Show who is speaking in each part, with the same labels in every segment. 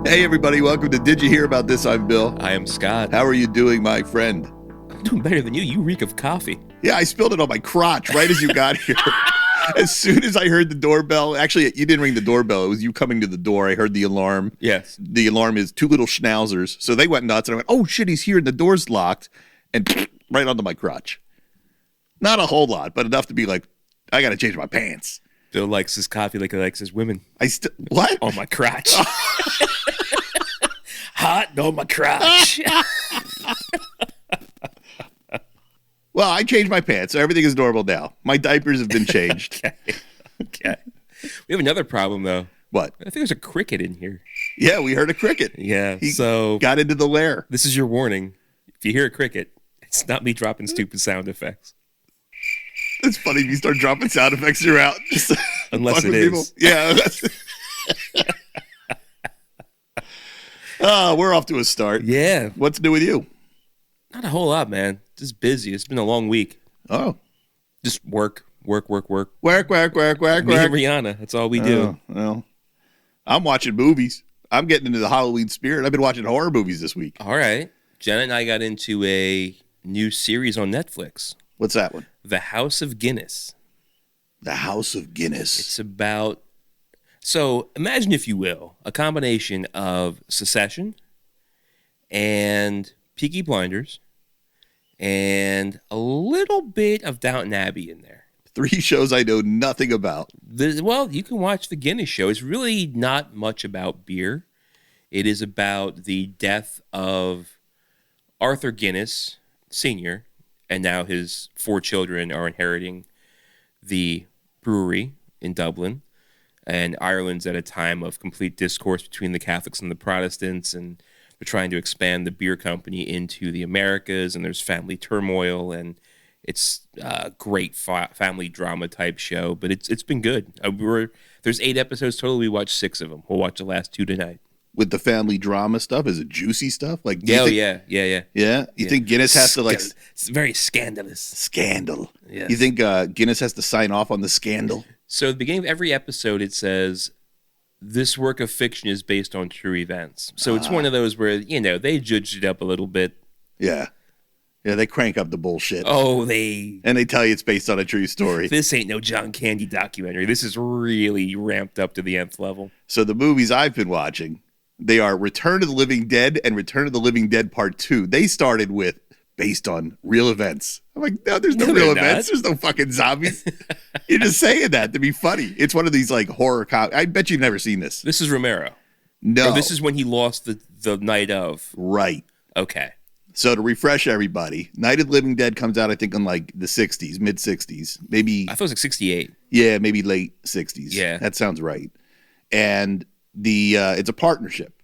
Speaker 1: Hey, everybody. Welcome to Did You Hear About This? I'm Bill.
Speaker 2: I am Scott.
Speaker 1: How are you doing, my friend?
Speaker 2: I'm doing better than you. You reek of coffee.
Speaker 1: Yeah, I spilled it on my crotch right as you got here. As soon as I heard the doorbell, actually, you didn't ring the doorbell. It was you coming to the door. I heard the alarm.
Speaker 2: Yes.
Speaker 1: The alarm is two little schnauzers. So they went nuts, and I went, oh, shit, he's here, and the door's locked, and right onto my crotch. Not a whole lot, but enough to be like, I got to change my pants.
Speaker 2: Bill likes his coffee like he likes his women.
Speaker 1: What?
Speaker 2: On my crotch. Hot on my crotch.
Speaker 1: Well, I changed my pants, so everything is normal now. My diapers have been changed.
Speaker 2: Okay. We have another problem, though.
Speaker 1: What?
Speaker 2: I think there's a cricket in here.
Speaker 1: Yeah, we heard a cricket.
Speaker 2: Yeah,
Speaker 1: He
Speaker 2: so
Speaker 1: got into the lair.
Speaker 2: this is your warning. If you hear a cricket, it's not me dropping stupid sound effects.
Speaker 1: It's funny if you start dropping sound effects throughout. Just
Speaker 2: Unless
Speaker 1: fuck
Speaker 2: it
Speaker 1: with
Speaker 2: is.
Speaker 1: People. Yeah. We're off to a start.
Speaker 2: Yeah.
Speaker 1: What's new with you?
Speaker 2: Not a whole lot, man. Just busy. It's been a long week.
Speaker 1: Oh.
Speaker 2: Just work.
Speaker 1: Work.
Speaker 2: Me and Rihanna. That's all we do.
Speaker 1: Well, I'm watching movies. I'm getting into the Halloween spirit. I've been watching horror movies this week.
Speaker 2: All right. Jenna and I got into a new series on Netflix,
Speaker 1: What's that one?
Speaker 2: The House of Guinness.
Speaker 1: The House of Guinness.
Speaker 2: It's about, so imagine, if you will, a combination of Succession and Peaky Blinders and a little bit of Downton Abbey in there.
Speaker 1: 3 shows I know nothing about.
Speaker 2: Well, you can watch The Guinness Show. It's really not much about beer. It is about the death of Arthur Guinness Sr., and now his 4 children are inheriting the brewery in Dublin. And Ireland's at a time of complete discourse between the Catholics and the Protestants, and they're trying to expand the beer company into the Americas, and there's family turmoil, and it's a great family drama type show, but it's been good. There's 8 episodes total. We watched 6 of them. We'll watch the last 2 tonight.
Speaker 1: With the family drama stuff, is it juicy stuff? Like,
Speaker 2: Yeah.
Speaker 1: Yeah? You think Guinness has to, like...
Speaker 2: It's very scandalous.
Speaker 1: Scandal.
Speaker 2: Yes.
Speaker 1: You think Guinness has to sign off on the scandal?
Speaker 2: So at the beginning of every episode, it says, this work of fiction is based on true events. So it's one of those where, they judged it up a little bit.
Speaker 1: Yeah. Yeah, they crank up the bullshit.
Speaker 2: Oh,
Speaker 1: And they tell you it's based on a true story.
Speaker 2: This ain't no John Candy documentary. This is really ramped up to the nth level.
Speaker 1: So the movies I've been watching, they are Return of the Living Dead and Return of the Living Dead Part 2. They started with based on real events. I'm like, no, there's no real events. There's no fucking zombies. You're just saying that to be funny. It's one of these like horror I bet you've never seen this.
Speaker 2: This is Romero.
Speaker 1: No.
Speaker 2: Or this is when he lost the night of.
Speaker 1: Right.
Speaker 2: Okay.
Speaker 1: So to refresh everybody, Night of the Living Dead comes out, I think, in like the 60s, mid-60s. Maybe.
Speaker 2: I thought it was like 68.
Speaker 1: Yeah, maybe late 60s.
Speaker 2: Yeah.
Speaker 1: That sounds right. And it's a partnership.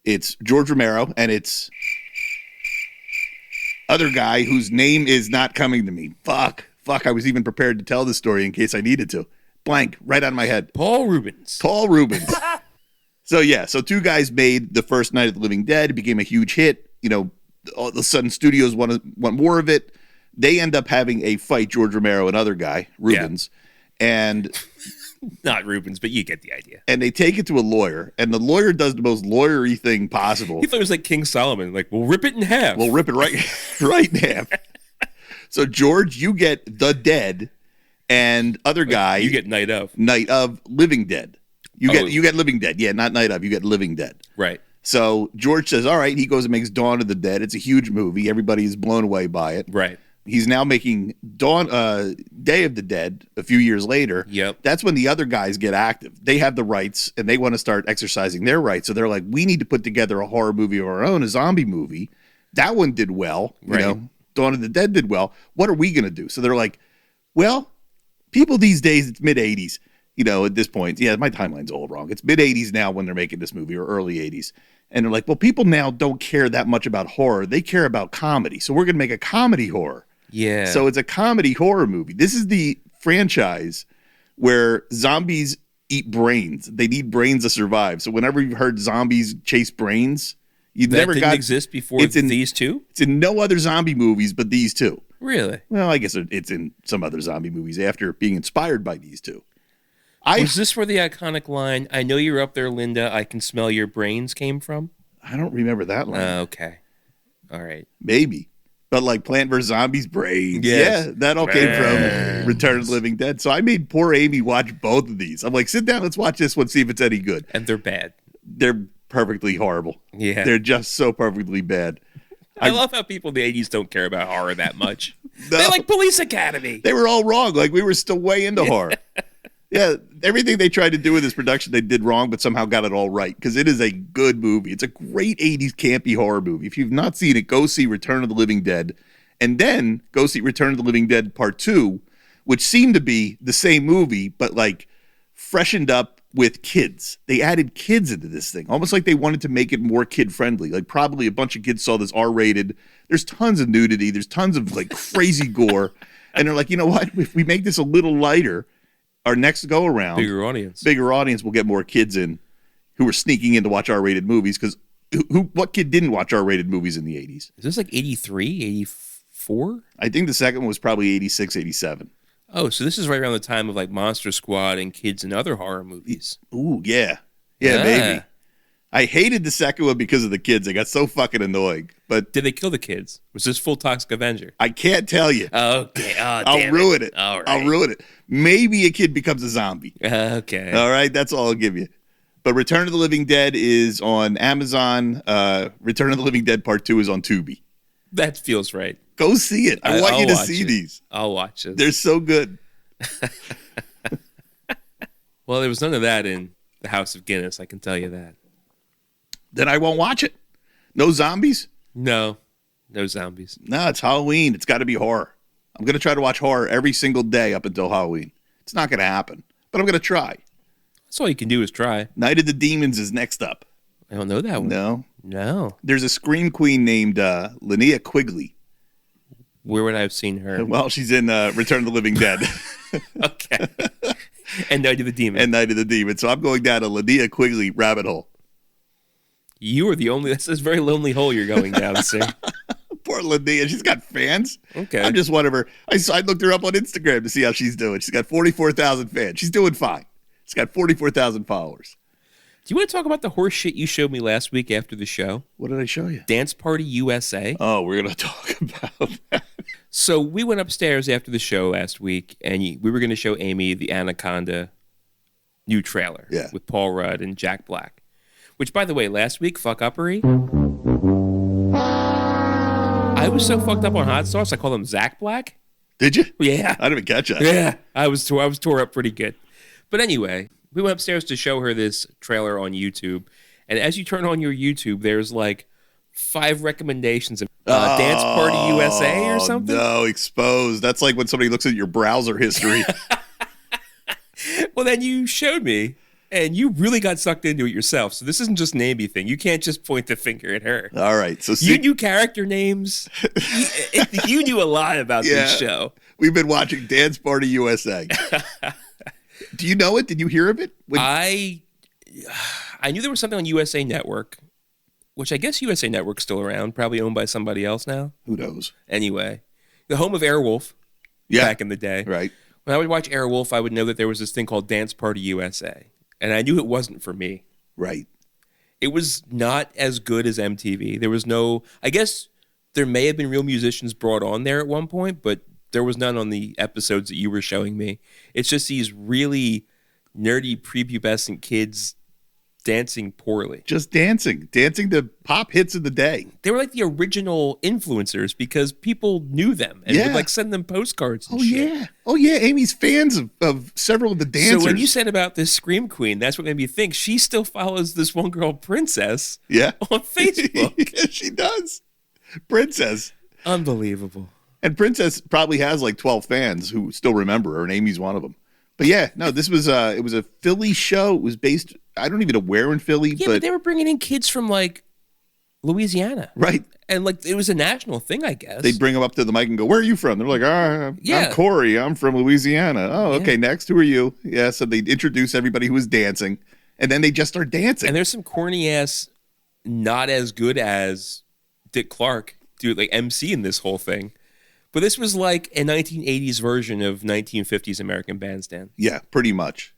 Speaker 1: It's George Romero, and it's other guy whose name is not coming to me. Fuck. I was even prepared to tell this story in case I needed to. Blank, right on my head.
Speaker 2: Paul Rubens.
Speaker 1: So 2 guys made the first Night of the Living Dead. It became a huge hit. All of a sudden studios want more of it. They end up having a fight, George Romero and other guy, Rubens. Yeah. And
Speaker 2: not Rubens, but you get the idea.
Speaker 1: And they take it to a lawyer, and the lawyer does the most lawyery thing possible.
Speaker 2: He thought it was like King Solomon, like, we'll rip it in half.
Speaker 1: We'll rip it right in half. So, George, you get the dead, and other guy...
Speaker 2: You get Night of.
Speaker 1: Night of Living Dead. You get Living Dead. Yeah, not Night of. You get Living Dead.
Speaker 2: Right.
Speaker 1: So, George says, all right, he goes and makes Dawn of the Dead. It's a huge movie. Everybody's blown away by it.
Speaker 2: Right.
Speaker 1: He's now making Day of the Dead a few years later.
Speaker 2: Yep.
Speaker 1: That's when the other guys get active. They have the rights, and they want to start exercising their rights. So they're like, we need to put together a horror movie of our own, a zombie movie. That one did well.
Speaker 2: Right.
Speaker 1: Dawn of the Dead did well. What are we going to do? So they're like, well, people these days, it's mid-'80s. At this point, yeah, my timeline's all wrong. It's mid-'80s now when they're making this movie, or early '80s. And they're like, well, people now don't care that much about horror. They care about comedy. So we're going to make a comedy horror.
Speaker 2: Yeah.
Speaker 1: So it's a comedy horror movie. This is the franchise where zombies eat brains. They need brains to survive. So whenever you've heard zombies chase brains,
Speaker 2: That didn't exist before these 2?
Speaker 1: It's in no other zombie movies but these 2.
Speaker 2: Really?
Speaker 1: Well, I guess it's in some other zombie movies after being inspired by these 2.
Speaker 2: Was this where the iconic line, "I know you're up there, Linda, I can smell your brains," came from?
Speaker 1: I don't remember that line.
Speaker 2: Okay. All right.
Speaker 1: Maybe. But like Plant vs. Zombies, brains.
Speaker 2: Yes.
Speaker 1: Yeah, that all came from Return of the Living Dead. So I made poor Amy watch both of these. I'm like, sit down, let's watch this one, see if it's any good.
Speaker 2: And they're bad.
Speaker 1: They're perfectly horrible.
Speaker 2: Yeah.
Speaker 1: They're just so perfectly bad.
Speaker 2: I love how people in the 80s don't care about horror that much.
Speaker 1: No.
Speaker 2: They like Police Academy.
Speaker 1: They were all wrong. Like, we were still way into horror. Yeah, everything they tried to do with this production, they did wrong, but somehow got it all right, because it is a good movie. It's a great 80s campy horror movie. If you've not seen it, go see Return of the Living Dead, and then go see Return of the Living Dead Part 2, which seemed to be the same movie, but like freshened up with kids. They added kids into this thing, almost like they wanted to make it more kid-friendly. Like, probably a bunch of kids saw this R-rated. There's tons of nudity. There's tons of like crazy gore. And they're like, you know what? If we make this a little lighter, our next go around, bigger audience will get more kids in who are sneaking in to watch R-rated movies, because what kid didn't watch R-rated movies in the 80s?
Speaker 2: Is this like 83, 84?
Speaker 1: I think the second one was probably 86, 87.
Speaker 2: Oh, so this is right around the time of like Monster Squad and kids and other horror movies.
Speaker 1: Ooh, yeah. Yeah, baby. I hated the second one because of the kids. They got so fucking annoying. But
Speaker 2: did they kill the kids? Was this Full Toxic Avenger?
Speaker 1: I can't tell you.
Speaker 2: Okay.
Speaker 1: I'll ruin it.
Speaker 2: All right.
Speaker 1: I'll ruin it. Maybe a kid becomes a zombie.
Speaker 2: Okay.
Speaker 1: All right. That's all I'll give you. But Return of the Living Dead is on Amazon. Return of the Living Dead Part 2 is on Tubi.
Speaker 2: That feels right.
Speaker 1: Go see it. I want you to see these.
Speaker 2: I'll watch it.
Speaker 1: They're so good.
Speaker 2: Well, there was none of that in The House of Guinness, I can tell you that.
Speaker 1: Then I won't watch it. No zombies?
Speaker 2: No zombies.
Speaker 1: No, it's Halloween. It's got to be horror. I'm going to try to watch horror every single day up until Halloween. It's not going to happen, but I'm going to try.
Speaker 2: That's all you can do is try.
Speaker 1: Night of the Demons is next up.
Speaker 2: I don't know that one. No.
Speaker 1: There's a scream queen named Linnea Quigley.
Speaker 2: Where would I have seen her?
Speaker 1: Well, she's in Return of the Living Dead.
Speaker 2: Okay. And Night of the Demon.
Speaker 1: So I'm going down a Linnea Quigley rabbit hole.
Speaker 2: You are the only. That's a very lonely hole you're going down, sir.
Speaker 1: Poor Linnea. She's got fans.
Speaker 2: Okay.
Speaker 1: I'm just one of her. I looked her up on Instagram to see how she's doing. She's got 44,000 fans. She's doing fine. She's got 44,000 followers.
Speaker 2: Do you want to talk about the horse shit you showed me last week after the show?
Speaker 1: What did I show you?
Speaker 2: Dance Party USA.
Speaker 1: Oh, we're going to talk about that.
Speaker 2: So we went upstairs after the show last week, and we were going to show Amy the Anaconda new trailer with Paul Rudd and Jack Black. Which, by the way, last week, fuck-uppery, I was so fucked up on hot sauce, I called him Zach Black.
Speaker 1: Did you?
Speaker 2: Yeah.
Speaker 1: I didn't even catch that.
Speaker 2: Yeah. I was tore up pretty good. But anyway, we went upstairs to show her this trailer on YouTube. And as you turn on your YouTube, there's like 5 recommendations of Dance Party USA or something.
Speaker 1: No, exposed. That's like when somebody looks at your browser history.
Speaker 2: Well, then you showed me, and you really got sucked into it yourself. So this isn't just an Amy thing. You can't just point the finger at her.
Speaker 1: All right. So
Speaker 2: you knew character names. You knew a lot about this show.
Speaker 1: We've been watching Dance Party USA. Do you know it? Did you hear of it?
Speaker 2: I knew there was something on USA Network, which I guess USA Network's still around, probably owned by somebody else now.
Speaker 1: Who knows?
Speaker 2: Anyway, the home of Airwolf back in the day.
Speaker 1: Right.
Speaker 2: When I would watch Airwolf, I would know that there was this thing called Dance Party USA, and I knew it wasn't for me.
Speaker 1: Right.
Speaker 2: It was not as good as MTV. There was no, I guess there may have been real musicians brought on there at one point, but there was none on the episodes that you were showing me. It's just these really nerdy prepubescent kids dancing poorly.
Speaker 1: Just dancing to pop hits of the day.
Speaker 2: They were like the original influencers because people knew them and would like send them postcards and shit.
Speaker 1: Oh yeah, Amy's fans of several of the dancers.
Speaker 2: So when you said about this Scream Queen, that's what made me think she still follows this one girl, Princess, on Facebook.
Speaker 1: Yeah, she does. Princess.
Speaker 2: Unbelievable.
Speaker 1: And Princess probably has like 12 fans who still remember her, and Amy's one of them. But yeah, no, this was it was a Philly show. It was based, I don't even know where in Philly.
Speaker 2: Yeah, but they were bringing in kids from like Louisiana.
Speaker 1: Right.
Speaker 2: And like it was a national thing, I guess.
Speaker 1: They'd bring them up to the mic and go, "Where are you from?" They're like, I'm Corey. I'm from Louisiana. Oh, okay, next. Who are you? Yeah, so they'd introduce everybody who was dancing, and then they just start dancing.
Speaker 2: And there's some corny ass, not as good as Dick Clark, dude, like MC in this whole thing. But this was like a 1980s version of 1950s American Bandstand.
Speaker 1: Yeah, pretty much.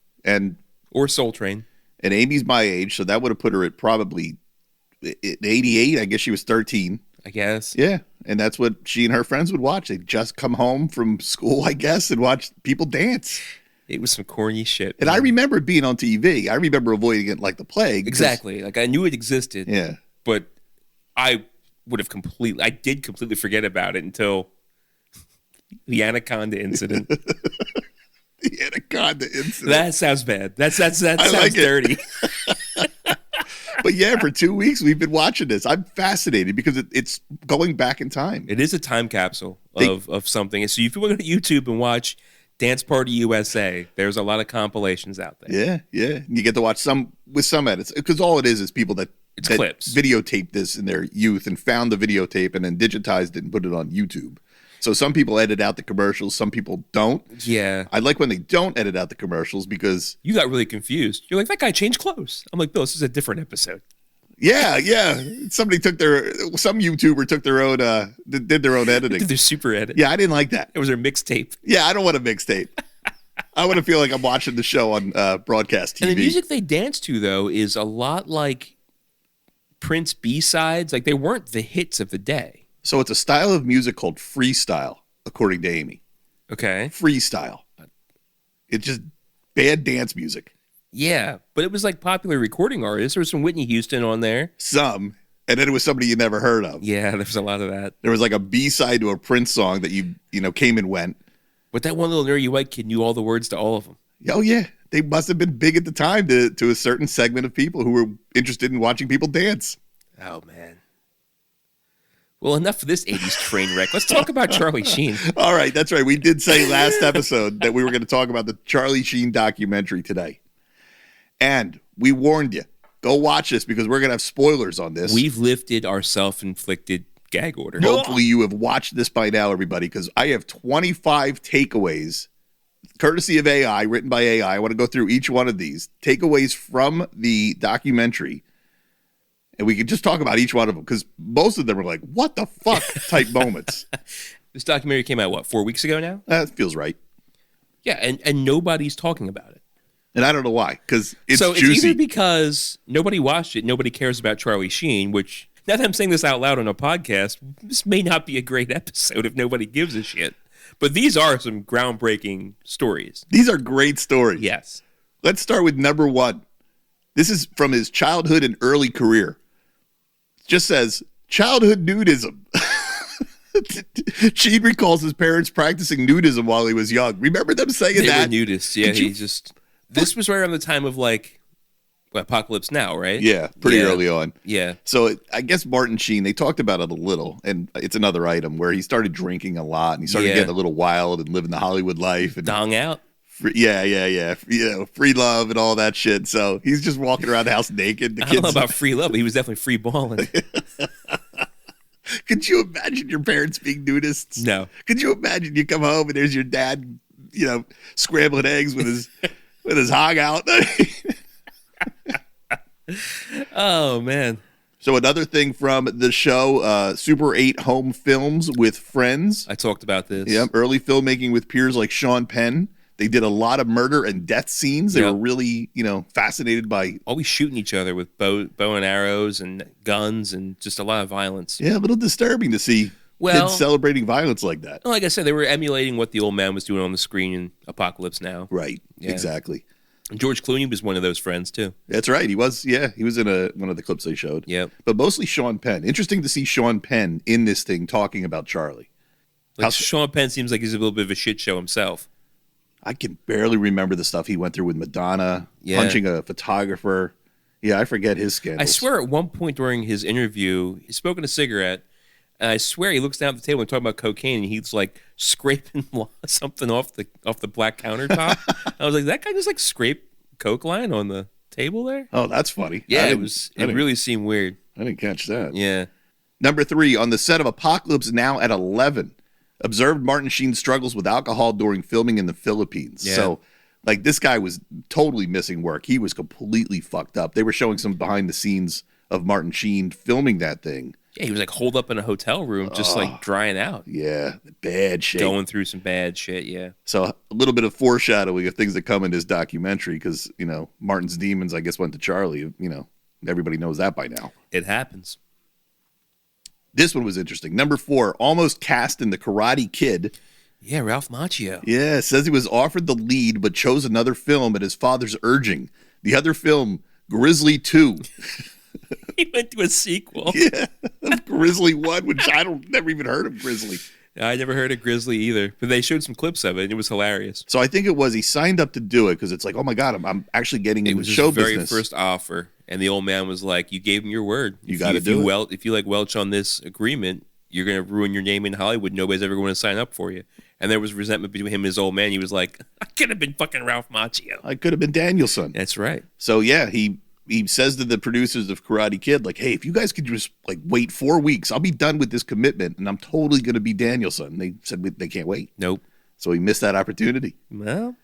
Speaker 2: Or Soul Train.
Speaker 1: And Amy's my age, so that would have put her at probably at 88. I guess she was 13.
Speaker 2: I guess.
Speaker 1: Yeah, and that's what she and her friends would watch. They'd just come home from school, I guess, and watch people dance.
Speaker 2: It was some corny shit.
Speaker 1: And I remember it being on TV. I remember avoiding it like the plague.
Speaker 2: Exactly. Like, I knew it existed.
Speaker 1: Yeah.
Speaker 2: But I did completely forget about it until the Anaconda incident.
Speaker 1: The Anaconda incident.
Speaker 2: That sounds bad. That sounds dirty.
Speaker 1: But yeah, for 2 weeks we've been watching this. I'm fascinated because it's going back in time.
Speaker 2: It is a time capsule of something. So if you go to YouTube and watch Dance Party USA, there's a lot of compilations out there.
Speaker 1: Yeah. And you get to watch some with some edits because all it is people that
Speaker 2: clips.
Speaker 1: Videotaped this in their youth and found the videotape and then digitized it and put it on YouTube. So some people edit out the commercials, some people don't.
Speaker 2: Yeah.
Speaker 1: I like when they don't edit out the commercials because...
Speaker 2: You got really confused. You're like, that guy changed clothes. I'm like, Bill, this is a different episode.
Speaker 1: Yeah. Some YouTuber took their own, did their own editing.
Speaker 2: Did their super edit.
Speaker 1: Yeah, I didn't like that.
Speaker 2: It was their mixtape.
Speaker 1: Yeah, I don't want a mixtape. I want to feel like I'm watching the show on broadcast TV.
Speaker 2: And the music they dance to, though, is a lot like Prince B-sides. Like, they weren't the hits of the day.
Speaker 1: So it's a style of music called freestyle, according to Amy.
Speaker 2: Okay.
Speaker 1: Freestyle. It's just bad dance music.
Speaker 2: Yeah, but it was like popular recording artists. There was some Whitney Houston on there.
Speaker 1: Some. And then it was somebody you never heard of.
Speaker 2: Yeah, there was a lot of that.
Speaker 1: There was like a B-side to a Prince song that you came and went.
Speaker 2: But that one little nerdy white kid knew all the words to all of them.
Speaker 1: Oh, yeah. They must have been big at the time to a certain segment of people who were interested in watching people dance.
Speaker 2: Oh, man. Well, enough of this 80s train wreck. Let's talk about Charlie Sheen.
Speaker 1: All right, that's right. We did say last episode that we were going to talk about the Charlie Sheen documentary today. And we warned you. Go watch this because we're going to have spoilers on this.
Speaker 2: We've lifted our self-inflicted gag order.
Speaker 1: Hopefully you have watched this by now, everybody, because I have 25 takeaways, courtesy of AI, written by AI. I want to go through each one of these. Takeaways from the documentary. And we can just talk about each one of them because most of them are like, what the fuck type moments.
Speaker 2: This documentary came out, 4 weeks ago now?
Speaker 1: That feels right.
Speaker 2: Yeah, and nobody's talking about it.
Speaker 1: And I don't know why, because it's
Speaker 2: so
Speaker 1: juicy.
Speaker 2: It's either because nobody watched it, nobody cares about Charlie Sheen, which, now that I'm saying this out loud on a podcast, this may not be a great episode if nobody gives a shit. But these are some groundbreaking stories.
Speaker 1: These are great stories.
Speaker 2: Yes.
Speaker 1: Let's start with number one. This is from his childhood and early career. It just says, childhood nudism. Sheen recalls his parents practicing nudism while he was young. Remember them saying
Speaker 2: they
Speaker 1: that?
Speaker 2: They were nudists, yeah. This was right around the time of, Apocalypse Now, right?
Speaker 1: Yeah, pretty early on.
Speaker 2: Yeah.
Speaker 1: So I guess Martin Sheen, they talked about it a little, and it's another item where he started drinking a lot, and he started getting a little wild and living the Hollywood life. And
Speaker 2: dong out.
Speaker 1: Free love and all that shit. So he's just walking around the house naked.
Speaker 2: I don't know about free love, but he was definitely free balling.
Speaker 1: Could you imagine your parents being nudists?
Speaker 2: No.
Speaker 1: Could you imagine you come home and there's your dad, scrambling eggs with his hog out?
Speaker 2: Oh, man.
Speaker 1: So another thing from the show, Super 8 home films with friends.
Speaker 2: I talked about this.
Speaker 1: Yep, early filmmaking with peers like Sean Penn. They did a lot of murder and death scenes. They were really, fascinated by...
Speaker 2: Always shooting each other with bow and arrows and guns and just a lot of violence.
Speaker 1: Yeah, a little disturbing to see kids celebrating violence like that.
Speaker 2: Like I said, they were emulating what the old man was doing on the screen in Apocalypse Now.
Speaker 1: Right, exactly.
Speaker 2: And George Clooney was one of those friends, too.
Speaker 1: That's right. He was in one of the clips they showed.
Speaker 2: Yep.
Speaker 1: But mostly Sean Penn. Interesting to see Sean Penn in this thing talking about Charlie.
Speaker 2: Sean Penn seems like he's a little bit of a shit show himself.
Speaker 1: I can barely remember the stuff he went through with Madonna, punching a photographer. Yeah, I forget his scandals.
Speaker 2: I swear at one point during his interview, he's smoking a cigarette, and I swear he looks down at the table and talking about cocaine, and he's scraping something off the black countertop. I was like, that guy just scrape coke line on the table there?
Speaker 1: Oh, that's funny.
Speaker 2: Yeah, it really seemed weird.
Speaker 1: I didn't catch that.
Speaker 2: Yeah.
Speaker 1: Number 3, on the set of Apocalypse Now at 11, observed Martin Sheen's struggles with alcohol during filming in the Philippines.
Speaker 2: Yeah.
Speaker 1: So, this guy was totally missing work. He was completely fucked up. They were showing some behind the scenes of Martin Sheen filming that thing.
Speaker 2: Yeah, he was like holed up in a hotel room, just like drying out.
Speaker 1: Yeah, bad shape.
Speaker 2: Going through some bad shit, yeah.
Speaker 1: So a little bit of foreshadowing of things that come in this documentary because, Martin's demons, I guess, went to Charlie. Everybody knows that by now.
Speaker 2: It happens.
Speaker 1: This one was interesting. Number 4, almost cast in The Karate Kid.
Speaker 2: Yeah, Ralph Macchio.
Speaker 1: Yeah, says he was offered the lead but chose another film at his father's urging. The other film, Grizzly 2.
Speaker 2: He went to a sequel.
Speaker 1: Yeah, Grizzly 1, which never even heard of Grizzly.
Speaker 2: I never heard of Grizzly either, but they showed some clips of it, and it was hilarious.
Speaker 1: So I think it was he signed up to do it because it's like, oh my God, I'm actually getting into show business. It was
Speaker 2: his very first offer, and the old man was like, you gave him your word.
Speaker 1: You got to do it.
Speaker 2: If you like Welch on this agreement, you're going to ruin your name in Hollywood. Nobody's ever going to sign up for you. And there was resentment between him and his old man. He was like, I could have been fucking Ralph Macchio.
Speaker 1: I could have been Danielson.
Speaker 2: That's right.
Speaker 1: So yeah, he says to the producers of Karate Kid, like, hey, if you guys could just like wait 4 weeks, I'll be done with this commitment and I'm totally going to be Danielson. And they said they can't wait.
Speaker 2: Nope.
Speaker 1: So he missed that opportunity.
Speaker 2: Well,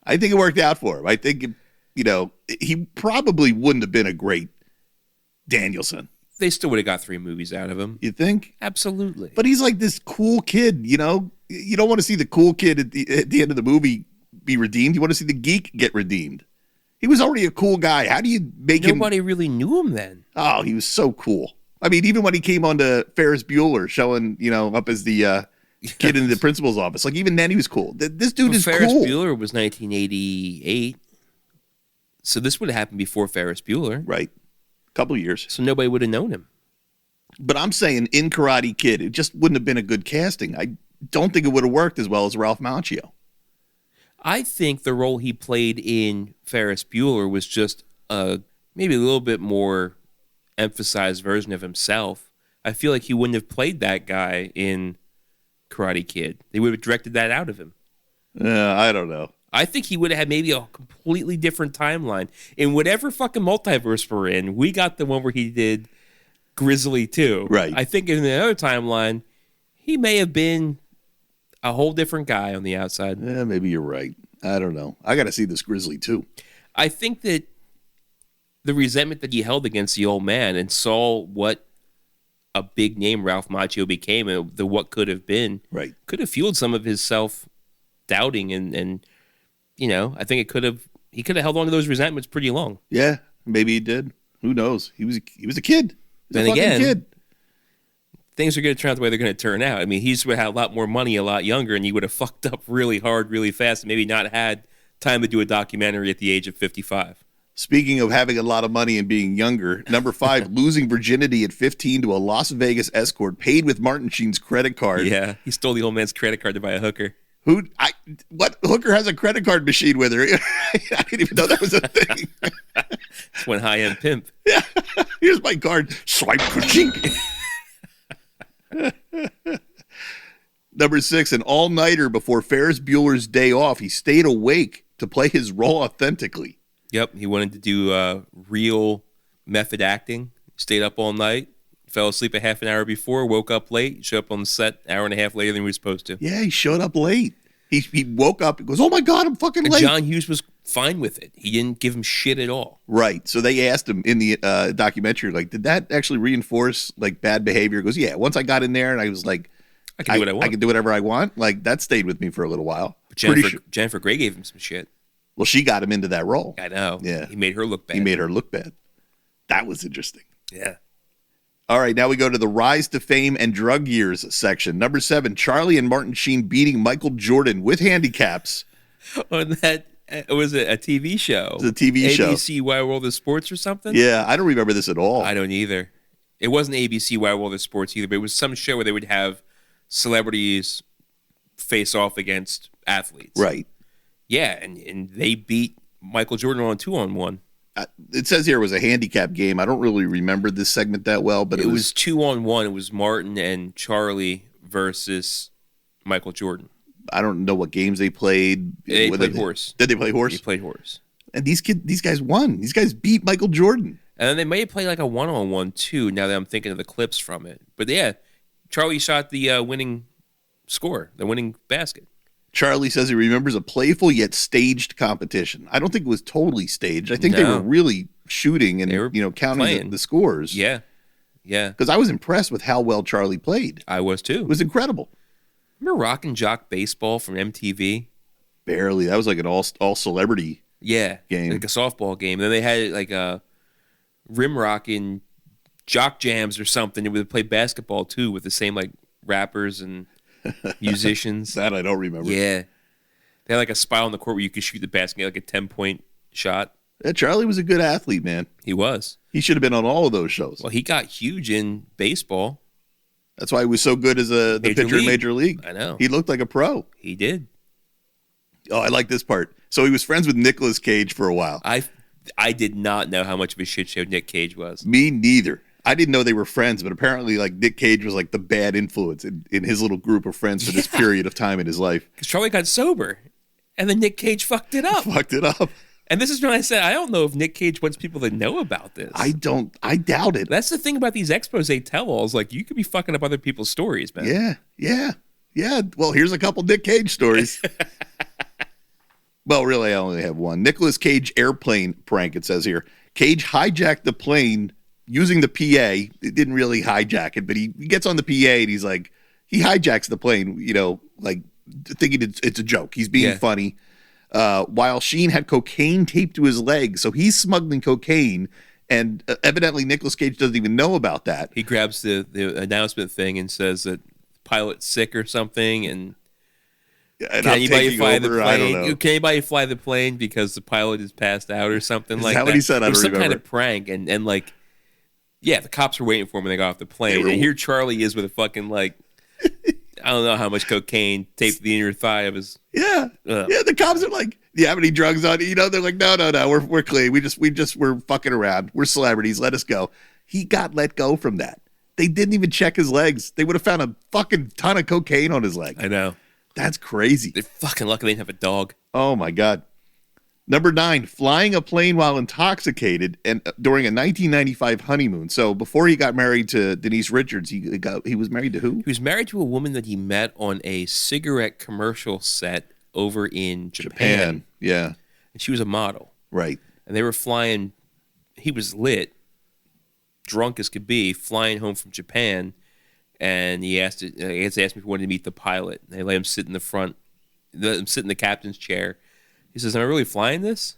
Speaker 1: I think it worked out for him. I think, he probably wouldn't have been a great Danielson.
Speaker 2: They still would have got 3 movies out of him.
Speaker 1: You think?
Speaker 2: Absolutely.
Speaker 1: But he's like this cool kid, You don't want to see the cool kid at the end of the movie be redeemed. You want to see the geek get redeemed. He was already a cool guy. How do you make him?
Speaker 2: Nobody really knew him then.
Speaker 1: Oh, he was so cool. I mean, even when he came on to Ferris Bueller showing, up as the kid in the principal's office, like even then he was cool. This dude is
Speaker 2: Ferris
Speaker 1: cool.
Speaker 2: Bueller was 1988. So this would have happened before Ferris Bueller.
Speaker 1: Right. Couple years.
Speaker 2: So nobody would have known him.
Speaker 1: But I'm saying in Karate Kid, it just wouldn't have been a good casting. I don't think it would have worked as well as Ralph Macchio.
Speaker 2: I think the role he played in Ferris Bueller was just maybe a little bit more emphasized version of himself. I feel like he wouldn't have played that guy in Karate Kid. They would have directed that out of him.
Speaker 1: I don't know.
Speaker 2: I think he would have had maybe a completely different timeline. In whatever fucking multiverse we're in, we got the one where he did Grizzly 2.
Speaker 1: Right.
Speaker 2: I think in the other timeline, he may have been a whole different guy on the outside.
Speaker 1: Yeah, maybe you're right. I don't know. I got to see this Grizzly 2.
Speaker 2: I think that the resentment that he held against the old man and saw what a big name Ralph Macchio became and the what could have been,
Speaker 1: right,
Speaker 2: could have fueled some of his self-doubting and I think he could have held on to those resentments pretty long.
Speaker 1: Yeah, maybe he did. Who knows? He was a kid.
Speaker 2: Then again, kid. Things are going to turn out the way they're going to turn out. I mean, he's would have had a lot more money a lot younger, and he would have fucked up really hard, really fast, and maybe not had time to do a documentary at the age of 55.
Speaker 1: Speaking of having a lot of money and being younger, number 5, losing virginity at 15 to a Las Vegas escort paid with Martin Sheen's credit card.
Speaker 2: Yeah, he stole the old man's credit card to buy a hooker.
Speaker 1: What hooker has a credit card machine with her? I didn't even know that was a thing.
Speaker 2: It's one high-end pimp.
Speaker 1: Yeah, here's my card. Swipe, ka-chink. Number 6, an all-nighter before Ferris Bueller's Day Off. He stayed awake to play his role authentically.
Speaker 2: Yep, he wanted to do real method acting. Stayed up all night, fell asleep a half an hour before, woke up late, showed up on the set an hour and a half later than he was supposed to.
Speaker 1: Yeah, he showed up late. He woke up and goes, oh my God, I'm fucking late.
Speaker 2: John Hughes was fine with it. He didn't give him shit at all.
Speaker 1: Right. So they asked him in the documentary, like, did that actually reinforce like bad behavior? He goes, yeah, once I got in there and I was like,
Speaker 2: I can do what I want.
Speaker 1: I can do whatever I want. Like, that stayed with me for a little while.
Speaker 2: But Jennifer Grey gave him some shit.
Speaker 1: Well, she got him into that role.
Speaker 2: I know.
Speaker 1: Yeah.
Speaker 2: He made her look bad.
Speaker 1: That was interesting.
Speaker 2: Yeah.
Speaker 1: All right, now we go to the rise to fame and drug years section. Number 7, Charlie and Martin Sheen beating Michael Jordan with handicaps.
Speaker 2: On that, was it a TV show?
Speaker 1: It was a TV show.
Speaker 2: ABC Wide World of Sports or something?
Speaker 1: Yeah, I don't remember this at all.
Speaker 2: I don't either. It wasn't ABC Wide World of Sports either, but it was some show where they would have celebrities face off against athletes.
Speaker 1: Right.
Speaker 2: Yeah, and they beat Michael Jordan on a 2-on-1.
Speaker 1: It says here it was a handicap game. I don't really remember this segment that well, but
Speaker 2: it was 2-on-1. It was Martin and Charlie versus Michael Jordan.
Speaker 1: I don't know what games they played.
Speaker 2: They played horse.
Speaker 1: Did they play horse?
Speaker 2: They played horse.
Speaker 1: And these guys won. These guys beat Michael Jordan.
Speaker 2: And then they may have played like a 1-on-1 too, now that I'm thinking of the clips from it. But yeah, Charlie shot the winning score, the winning basket.
Speaker 1: Charlie says he remembers a playful yet staged competition. I don't think it was totally staged. I think they were really shooting and counting the scores.
Speaker 2: Yeah. Yeah.
Speaker 1: Because I was impressed with how well Charlie played.
Speaker 2: I was too.
Speaker 1: It was incredible.
Speaker 2: Remember Rock and Jock Baseball from MTV?
Speaker 1: Barely. That was like an all celebrity
Speaker 2: Yeah.
Speaker 1: game.
Speaker 2: Like a softball game. And then they had like a rim rocking jock jams or something. They would play basketball too with the same like rappers and musicians.
Speaker 1: That I don't remember.
Speaker 2: Yeah. They had like a spot on the court where you could shoot the basket, like a 10-point shot.
Speaker 1: Yeah, Charlie was a good athlete, man.
Speaker 2: He was.
Speaker 1: He should have been on all of those shows.
Speaker 2: Well, he got huge in baseball.
Speaker 1: That's why he was so good as the pitcher in Major League.
Speaker 2: I know.
Speaker 1: He looked like a pro.
Speaker 2: He did.
Speaker 1: Oh, I like this part. So he was friends with Nicolas Cage for a while.
Speaker 2: I did not know how much of a shit show Nick Cage was.
Speaker 1: Me neither. I didn't know they were friends, but apparently like Nick Cage was like the bad influence in his little group of friends for this period of time in his life.
Speaker 2: Because Charlie got sober, and then Nick Cage fucked it up.
Speaker 1: Fucked it up.
Speaker 2: And this is when I said, I don't know if Nick Cage wants people to know about this.
Speaker 1: I doubt it.
Speaker 2: That's the thing about these expose tell-alls. Like, you could be fucking up other people's stories, man.
Speaker 1: Yeah. Well, here's a couple Nick Cage stories. Well, really, I only have one. Nicolas Cage airplane prank, it says here. Cage hijacked the plane using the PA. It didn't really hijack it, but he gets on the PA and he's like, he hijacks the plane, like thinking it's a joke. He's being funny. While Sheen had cocaine taped to his leg. So he's smuggling cocaine. And evidently Nicolas Cage doesn't even know about that.
Speaker 2: He grabs the announcement thing and says that the pilot's sick or something. And can anybody fly the plane?
Speaker 1: I don't know.
Speaker 2: Can anybody fly the plane because the pilot is passed out or something like that?
Speaker 1: Is that what he said? I don't remember.
Speaker 2: Some kind of prank. And like, yeah, the cops were waiting for him when they got off the plane. And here Charlie is with a fucking like, I don't know how much cocaine taped to the inner thigh of his.
Speaker 1: Yeah. Yeah. The cops are like, do you have any drugs on you? They're like, no. We're clean. We're fucking around. We're celebrities. Let us go. He got let go from that. They didn't even check his legs. They would have found a fucking ton of cocaine on his leg.
Speaker 2: I know.
Speaker 1: That's crazy.
Speaker 2: They're fucking lucky they didn't have a dog.
Speaker 1: Oh my God. Number 9, flying a plane while intoxicated and during a 1995 honeymoon. So before he got married to Denise Richards, he was married to who?
Speaker 2: He was married to a woman that he met on a cigarette commercial set over in Japan.
Speaker 1: Yeah.
Speaker 2: And she was a model.
Speaker 1: Right.
Speaker 2: And they were flying. He was lit, drunk as could be, flying home from Japan. And he asked me if he wanted to meet the pilot. They let him sit in the front, let him sit in the captain's chair. He says, am I really flying this?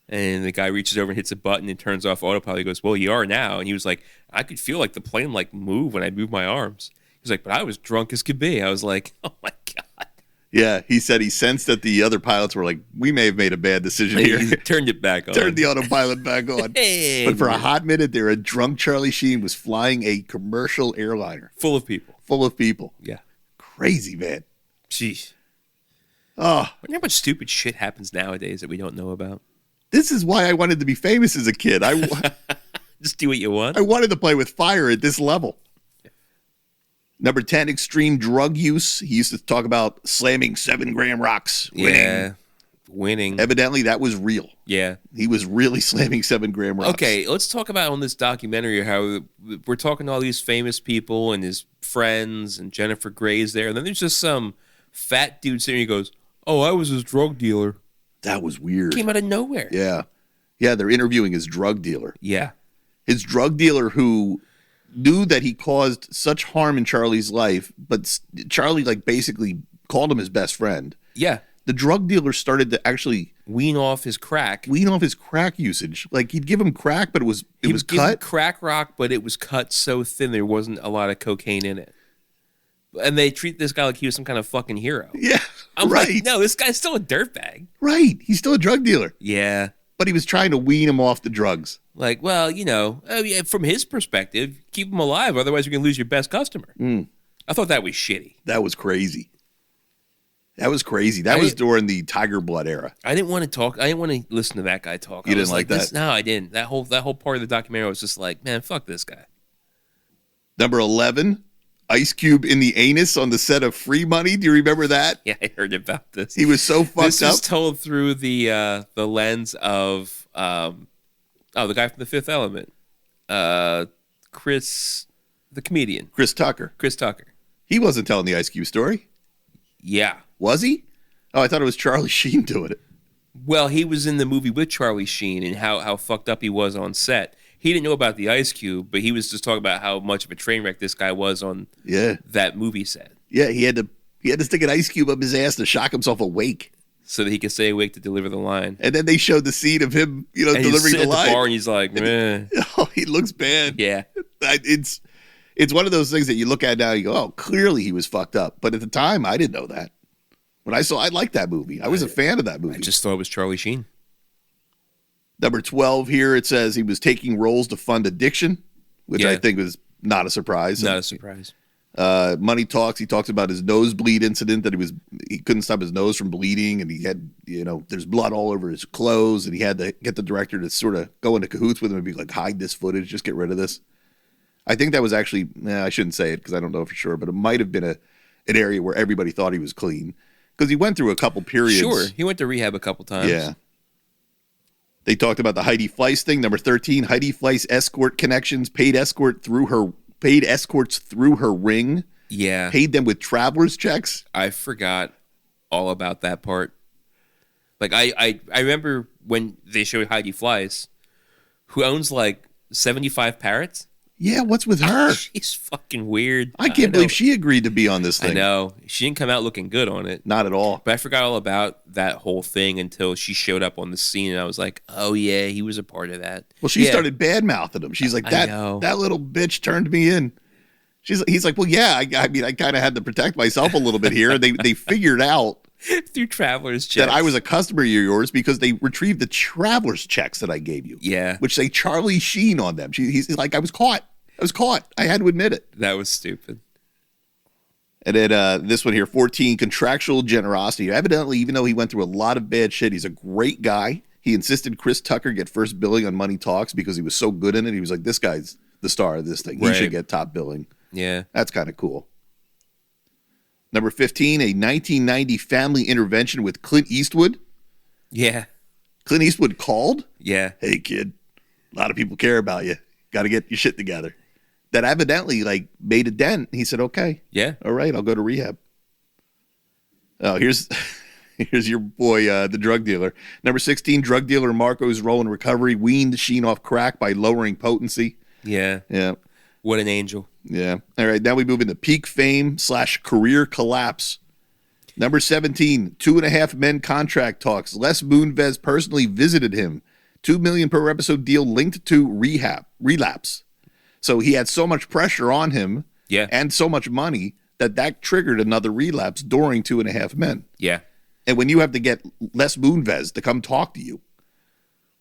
Speaker 2: And the guy reaches over and hits a button and turns off autopilot. He goes, well, you are now. And he was like, I could feel like the plane like move when I move my arms. He's like, but I was drunk as could be. I was like, oh my God.
Speaker 1: Yeah, he said he sensed that the other pilots were like, we may have made a bad decision here.
Speaker 2: He turned it back on.
Speaker 1: Turned the autopilot back on.
Speaker 2: Hey,
Speaker 1: but for a hot minute there, a drunk Charlie Sheen was flying a commercial airliner.
Speaker 2: Full of people.
Speaker 1: Yeah. Crazy, man.
Speaker 2: Jeez.
Speaker 1: Oh.
Speaker 2: I wonder how much stupid shit happens nowadays that we don't know about.
Speaker 1: This is why I wanted to be famous as a kid.
Speaker 2: Just do what you want.
Speaker 1: I wanted to play with fire at this level. Number 10, extreme drug use. He used to talk about slamming 7-gram rocks.
Speaker 2: Winning.
Speaker 1: Evidently, that was real.
Speaker 2: Yeah.
Speaker 1: He was really slamming 7-gram rocks.
Speaker 2: Okay, let's talk about on this documentary how we're talking to all these famous people and his friends and Jennifer Grey's there. And then there's just some fat dude sitting here who goes, oh, I was his drug dealer.
Speaker 1: That was weird.
Speaker 2: Came out of nowhere.
Speaker 1: Yeah. Yeah, they're interviewing his drug dealer.
Speaker 2: Yeah.
Speaker 1: His drug dealer who knew that he caused such harm in Charlie's life, but Charlie like basically called him his best friend.
Speaker 2: Yeah.
Speaker 1: The drug dealer started to actually
Speaker 2: wean off his crack
Speaker 1: usage. Like he'd give him crack, but it was cut.
Speaker 2: Give him crack rock, but it was cut so thin there wasn't a lot of cocaine in it. And they treat this guy like he was some kind of fucking hero.
Speaker 1: Yeah.
Speaker 2: I'm
Speaker 1: right.
Speaker 2: like, no, this guy's still a dirtbag.
Speaker 1: Right. He's still a drug dealer.
Speaker 2: Yeah.
Speaker 1: But he was trying to wean him off the drugs.
Speaker 2: Like, well, from his perspective, keep him alive. Otherwise, you're going to lose your best customer. I thought that was shitty.
Speaker 1: That was crazy. That was during the Tiger Blood era.
Speaker 2: I didn't want to talk. I didn't want to listen to that guy talk.
Speaker 1: You didn't like that?
Speaker 2: No, I didn't. That whole part of the documentary was just like, man, fuck this guy.
Speaker 1: Number 11, Ice Cube in the anus on the set of Free Money. Do you remember that?
Speaker 2: Yeah, I heard about this.
Speaker 1: He was so fucked up.
Speaker 2: This was told through the lens of the guy from The Fifth Element, Chris, the comedian,
Speaker 1: Chris Tucker. He wasn't telling the Ice Cube story.
Speaker 2: Yeah,
Speaker 1: was he? Oh, I thought it was Charlie Sheen doing it.
Speaker 2: Well, he was in the movie with Charlie Sheen and how fucked up he was on set. he didn't know about the ice cube, but he was just talking about how much of a train wreck this guy was on that movie set.
Speaker 1: Yeah, he had to stick an ice cube up his ass to shock himself awake.
Speaker 2: So that he could stay awake to deliver the line.
Speaker 1: And then they showed the scene of him, delivering the line.
Speaker 2: At the bar and he's like, man.
Speaker 1: Oh, he looks bad.
Speaker 2: Yeah.
Speaker 1: It's one of those things that you look at now, you go, oh, clearly he was fucked up. But at the time, I didn't know that. When I liked that movie. I was a fan of that movie.
Speaker 2: I just thought it was Charlie Sheen.
Speaker 1: Number 12 here, it says he was taking roles to fund addiction, which I think was not a surprise.
Speaker 2: Not a surprise.
Speaker 1: Money Talks, he talks about his nosebleed incident, that he couldn't stop his nose from bleeding, and he had, there's blood all over his clothes, and he had to get the director to sort of go into cahoots with him and be like, hide this footage, just get rid of this. I think that was actually, I shouldn't say it because I don't know for sure, but it might have been an area where everybody thought he was clean. Because he went through a couple periods.
Speaker 2: Sure, he went to rehab a couple times.
Speaker 1: Yeah. They talked about the Heidi Fleiss thing. Number 13, Heidi Fleiss escort connections, paid escorts through her ring.
Speaker 2: Yeah.
Speaker 1: Paid them with traveler's checks.
Speaker 2: I forgot all about that part. Like, I remember when they showed Heidi Fleiss, who owns like 75 parrots.
Speaker 1: Yeah, what's with her?
Speaker 2: She's fucking weird.
Speaker 1: I can't believe she agreed to be on this thing.
Speaker 2: I know. She didn't come out looking good on it.
Speaker 1: Not at all.
Speaker 2: But I forgot all about that whole thing until she showed up on the scene, and I was like, oh, yeah, he was a part of that.
Speaker 1: Well, she started bad-mouthing him. She's like, that little bitch turned me in. He's like, well, yeah, I kind of had to protect myself a little bit here. They figured out
Speaker 2: through traveler's checks
Speaker 1: that I was a customer of yours because they retrieved the traveler's checks that I gave you.
Speaker 2: Yeah.
Speaker 1: Which say Charlie Sheen on them. He's like, I was caught. I had to admit it.
Speaker 2: That was stupid.
Speaker 1: And then this one here, 14, contractual generosity. Evidently, even though he went through a lot of bad shit, he's a great guy. He insisted Chris Tucker get first billing on Money Talks because he was so good in it. He was like, this guy's the star of this thing. He should get top billing.
Speaker 2: Yeah.
Speaker 1: That's kind of cool. Number 15, a 1990 family intervention with Clint Eastwood.
Speaker 2: Yeah.
Speaker 1: Clint Eastwood called.
Speaker 2: Yeah.
Speaker 1: Hey, kid, a lot of people care about you. Got to get your shit together. That evidently made a dent. He said, okay.
Speaker 2: Yeah.
Speaker 1: All right, I'll go to rehab. Oh, here's your boy, the drug dealer. Number 16, drug dealer Marco's role in recovery weaned Sheen off crack by lowering potency.
Speaker 2: Yeah.
Speaker 1: Yeah.
Speaker 2: What an angel.
Speaker 1: Yeah. All right, now we move into peak fame / career collapse. Number 17, 2.5 Men contract talks. Les Moonves personally visited him. $2 million per episode deal linked to relapse. So he had so much pressure on him and so much money that triggered another relapse during 2.5 Men.
Speaker 2: Yeah.
Speaker 1: And when you have to get Les Moonves to come talk to you.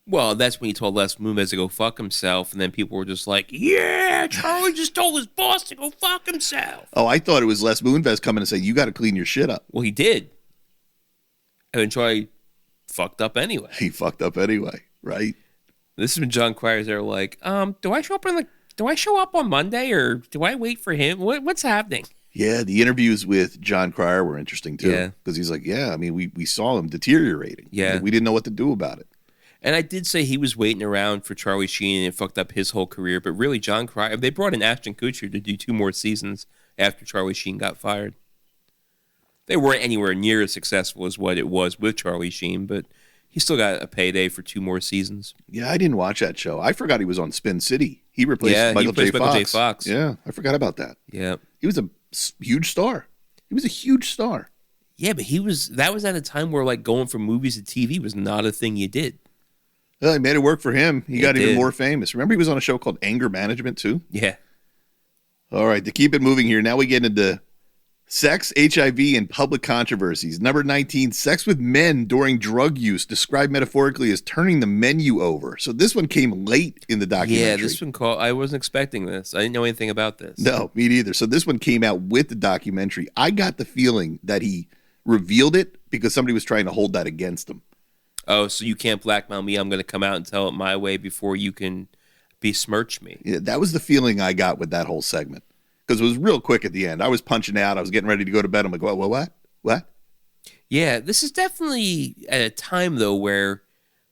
Speaker 2: Well, that's when he told Les Moonves to go fuck himself, and then people were just like, yeah, Charlie just told his boss to go fuck himself.
Speaker 1: Oh, I thought it was Les Moonves coming and saying, you got to clean your shit up.
Speaker 2: Well, he did. And then Charlie fucked up anyway.
Speaker 1: He fucked up anyway, right?
Speaker 2: This is when John Crier's there like, do I show up on Monday, or do I wait for him? What's happening?
Speaker 1: Yeah, the interviews with John Cryer were interesting, too.
Speaker 2: Yeah.
Speaker 1: Because he's like, yeah, I mean, we saw him deteriorating.
Speaker 2: Yeah.
Speaker 1: We didn't know what to do about it.
Speaker 2: And I did say he was waiting around for Charlie Sheen and it fucked up his whole career. But really, John Cryer, they brought in Ashton Kutcher to do 2 more seasons after Charlie Sheen got fired. They weren't anywhere near as successful as what it was with Charlie Sheen, but he still got a payday for 2 more seasons.
Speaker 1: Yeah, I didn't watch that show. I forgot he was on Spin City. He replaced Michael J. Fox. Yeah, I forgot about that.
Speaker 2: Yeah.
Speaker 1: He was a huge star. He was a huge star.
Speaker 2: Yeah, but that was at a time where going from movies to TV was not a thing you did.
Speaker 1: Well, he made it work for him. He got even more famous. Remember he was on a show called Anger Management too?
Speaker 2: Yeah.
Speaker 1: All right, to keep it moving here, now we get into sex, HIV, and public controversies. Number 19, sex with men during drug use, described metaphorically as turning the menu over. So this one came late in the documentary.
Speaker 2: Yeah, this one I wasn't expecting this. I didn't know anything about this.
Speaker 1: No, me neither. So this one came out with the documentary. I got the feeling that he revealed it because somebody was trying to hold that against him.
Speaker 2: Oh, so you can't blackmail me. I'm going to come out and tell it my way before you can besmirch me.
Speaker 1: Yeah, that was the feeling I got with that whole segment. Because it was real quick at the end. I was punching out. I was getting ready to go to bed. I'm like, what?
Speaker 2: Yeah, this is definitely at a time, though, where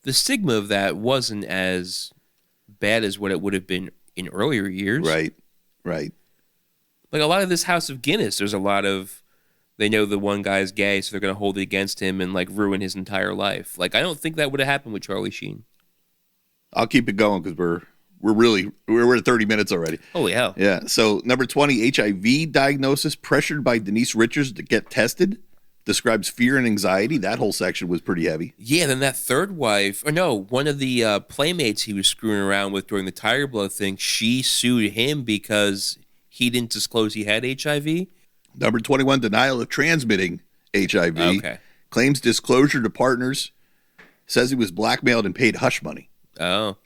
Speaker 2: the stigma of that wasn't as bad as what it would have been in earlier years.
Speaker 1: Right.
Speaker 2: Like a lot of this House of Guinness, there's a lot of, they know the one guy's gay, so they're going to hold it against him and ruin his entire life. I don't think that would have happened with Charlie Sheen.
Speaker 1: I'll keep it going because we're at 30 minutes already.
Speaker 2: Oh, yeah.
Speaker 1: Yeah. So number 20, HIV diagnosis, pressured by Denise Richards to get tested, describes fear and anxiety. That whole section was pretty heavy.
Speaker 2: Yeah, then that third wife, or no, one of the playmates he was screwing around with during the Tiger Blow thing, she sued him because he didn't disclose he had HIV.
Speaker 1: Number 21, denial of transmitting HIV.
Speaker 2: Okay.
Speaker 1: Claims disclosure to partners. Says he was blackmailed and paid hush money.
Speaker 2: Oh.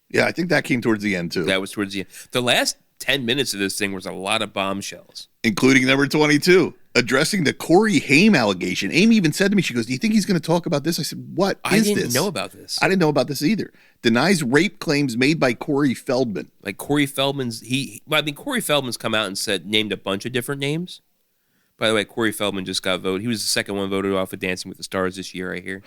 Speaker 1: Yeah, I think that came towards the end, too.
Speaker 2: That was towards the end. The last 10 minutes of this thing was a lot of bombshells.
Speaker 1: Including number 22, addressing the Corey Haim allegation. Amy even said to me, she goes, do you think he's going to talk about this? I said, what is this?
Speaker 2: I didn't know about this.
Speaker 1: I didn't know about this either. Denies rape claims made by Corey Feldman.
Speaker 2: Like Corey Feldman's, Corey Feldman's come out and named a bunch of different names. By the way, Corey Feldman just got voted. He was the second one voted off of Dancing with the Stars this year, I hear.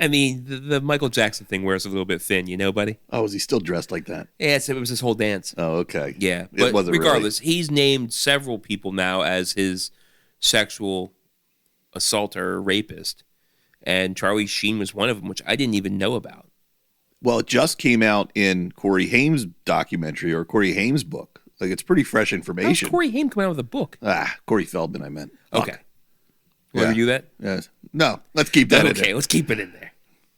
Speaker 2: I mean, the Michael Jackson thing wears a little bit thin, buddy?
Speaker 1: Oh, is he still dressed like that?
Speaker 2: Yeah, it was his whole dance.
Speaker 1: Oh, okay.
Speaker 2: Yeah,
Speaker 1: It
Speaker 2: but
Speaker 1: wasn't
Speaker 2: regardless, he's named several people now as his sexual assaulter or rapist. And Charlie Sheen was one of them, which I didn't even know about.
Speaker 1: Well, it just came out in Corey Haim's documentary or Corey Haim's book. Like, it's pretty fresh information.
Speaker 2: How's Corey Haim come out with a book?
Speaker 1: Corey Feldman, I meant.
Speaker 2: Okay. Want to do that?
Speaker 1: Yes. No, let's keep that in there.
Speaker 2: Okay, let's keep it in there.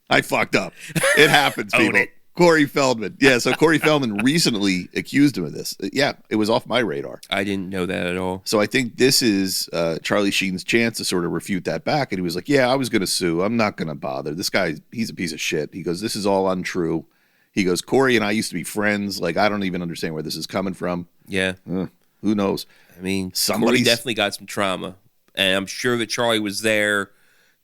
Speaker 1: I fucked up. It happens, people.
Speaker 2: It.
Speaker 1: Corey Feldman. Yeah, so Corey Feldman recently accused him of this. Yeah, it was off my radar.
Speaker 2: I didn't know that at all.
Speaker 1: So I think this is Charlie Sheen's chance to sort of refute that back. And he was like, yeah, I was going to sue. I'm not going to bother. This guy, he's a piece of shit. He goes, this is all untrue. He goes, Corey and I used to be friends. Like, I don't even understand where this is coming from.
Speaker 2: Yeah.
Speaker 1: Who knows?
Speaker 2: I mean, Corey definitely got some trauma. And I'm sure that Charlie was there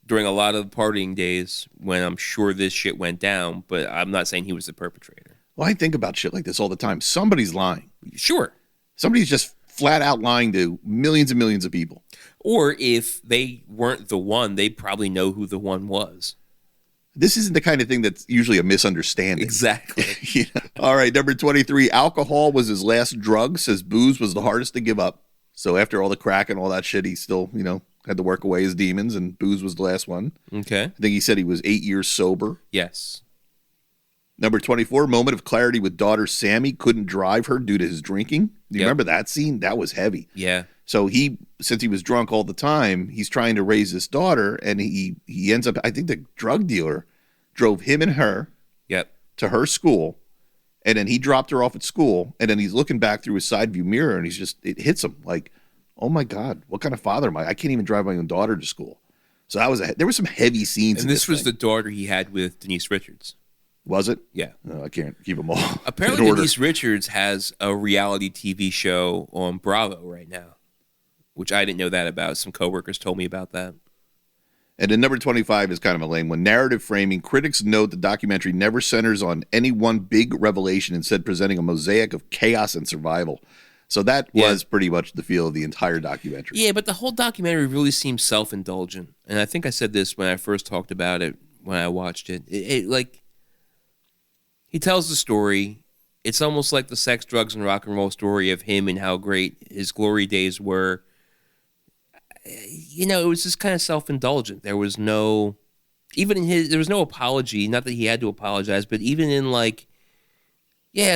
Speaker 2: during a lot of the partying days when I'm sure this shit went down, but I'm not saying he was the perpetrator.
Speaker 1: Well, I think about shit like this all the time. Somebody's lying.
Speaker 2: Sure.
Speaker 1: Somebody's just flat out lying to millions and millions of people.
Speaker 2: Or if they weren't the one, they probably know who the one was.
Speaker 1: This isn't the kind of thing that's usually a misunderstanding.
Speaker 2: Exactly.
Speaker 1: Yeah. All right, number 23, alcohol was his last drug, says booze was the hardest to give up. So after all the crack and all that shit, he still, had to work away his demons, and booze was the last one.
Speaker 2: Okay.
Speaker 1: I think he said he was 8 years sober.
Speaker 2: Yes.
Speaker 1: Number 24, moment of clarity with daughter Sammy, couldn't drive her due to his drinking. Do you remember that scene? That was heavy.
Speaker 2: Yeah.
Speaker 1: So since he was drunk all the time, he's trying to raise his daughter, and he ends up, I think the drug dealer drove him and her to her school, and then he dropped her off at school, and then he's looking back through his side view mirror, and it hits him like, oh my God, what kind of father am I? I can't even drive my own daughter to school. So there were some heavy scenes.
Speaker 2: And this was the daughter he had with Denise Richards.
Speaker 1: Was it?
Speaker 2: Yeah.
Speaker 1: No, I can't keep them all.
Speaker 2: Apparently Denise Richards has a reality TV show on Bravo right now, which I didn't know that about. Some coworkers told me about that.
Speaker 1: And then number 25 is kind of a lame one. Narrative framing. Critics note the documentary never centers on any one big revelation, instead presenting a mosaic of chaos and survival. So that was pretty much the feel of the entire documentary.
Speaker 2: Yeah, but the whole documentary really seems self-indulgent. And I think I said this when I first talked about it, when I watched it. He tells the story. It's almost like the sex, drugs, and rock and roll story of him and how great his glory days were. It was just kind of self-indulgent. There was no, there was no apology. Not that he had to apologize, but even in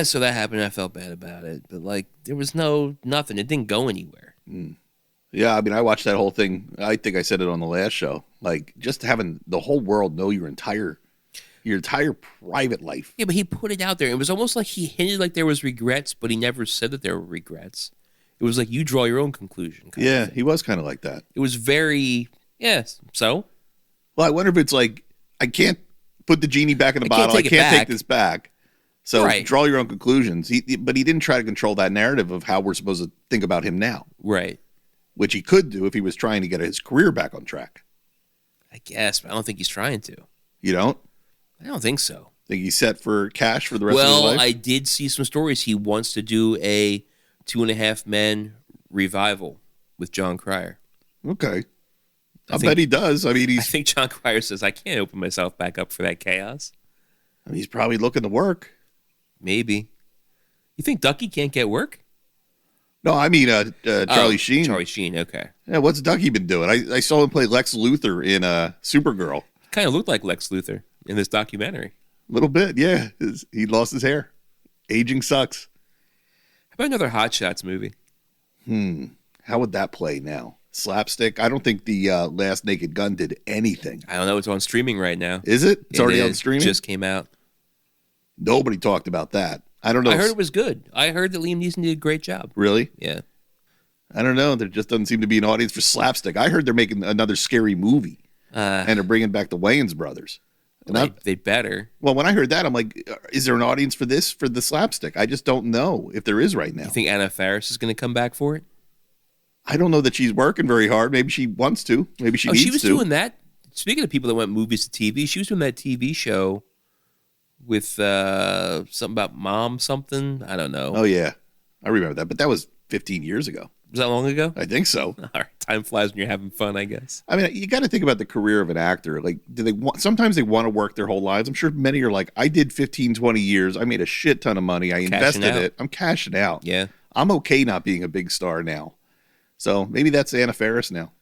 Speaker 2: so that happened. I felt bad about it, but there was nothing. It didn't go anywhere.
Speaker 1: Yeah, I mean, I watched that whole thing. I think I said it on the last show. Just having the whole world know your entire private life.
Speaker 2: Yeah, but he put it out there. It was almost like he hinted like there was regrets, but he never said that there were regrets. It was like you draw your own conclusion.
Speaker 1: Yeah, he was kind of like that.
Speaker 2: It was very, so?
Speaker 1: Well, I wonder if it's like, I can't put the genie back in the bottle. I can't take this back. So draw your own conclusions. But he didn't try to control that narrative of how we're supposed to think about him now.
Speaker 2: Right.
Speaker 1: Which he could do if he was trying to get his career back on track.
Speaker 2: I guess, but I don't think he's trying to.
Speaker 1: You don't?
Speaker 2: I don't think so.
Speaker 1: Think he's set for cash for the rest of his life?
Speaker 2: Well, I did see some stories. He wants to do a 2.5 Men revival with John Cryer.
Speaker 1: Okay. I bet he does. I mean,
Speaker 2: I think John Cryer says, I can't open myself back up for that chaos.
Speaker 1: I mean, he's probably looking to work.
Speaker 2: Maybe. You think Ducky can't get work?
Speaker 1: No, I mean Charlie Sheen.
Speaker 2: Charlie Sheen, okay.
Speaker 1: Yeah, what's Ducky been doing? I saw him play Lex Luthor in Supergirl.
Speaker 2: Kind of looked like Lex Luthor in this documentary.
Speaker 1: A little bit, yeah. He lost his hair. Aging sucks.
Speaker 2: How about another Hot Shots movie?
Speaker 1: How would that play now? Slapstick? I don't think the Last Naked Gun did anything.
Speaker 2: I don't know. It's on streaming right now.
Speaker 1: Is it? It's already on streaming?
Speaker 2: Just came out.
Speaker 1: Nobody talked about that. I don't know.
Speaker 2: I heard it was good. I heard that Liam Neeson did a great job.
Speaker 1: Really?
Speaker 2: Yeah.
Speaker 1: I don't know. There just doesn't seem to be an audience for Slapstick. I heard they're making another scary movie. And they're bringing back the Wayans brothers. And
Speaker 2: they better.
Speaker 1: Well, when I heard that, I'm like, is there an audience for this, for the Slapstick? I just don't know if there is right now.
Speaker 2: You think Anna Faris is going to come back for it?
Speaker 1: I don't know that she's working very hard. Maybe she wants to. Maybe she needs to.
Speaker 2: She was doing that. Speaking of people that went movies to TV, she was doing that TV show with something about mom something. I don't know.
Speaker 1: Oh, yeah. I remember that. But that was 15 years ago.
Speaker 2: Was that long ago?
Speaker 1: I think so.
Speaker 2: All right. Time flies when you're having fun, I guess.
Speaker 1: I mean, you got to think about the career of an actor. Like, do they want, sometimes they want to work their whole lives. I'm sure many are like, I did 15, 20 years. I made a shit ton of money. I invested it. I'm cashing out.
Speaker 2: Yeah.
Speaker 1: I'm okay not being a big star now. So maybe that's Anna Faris now.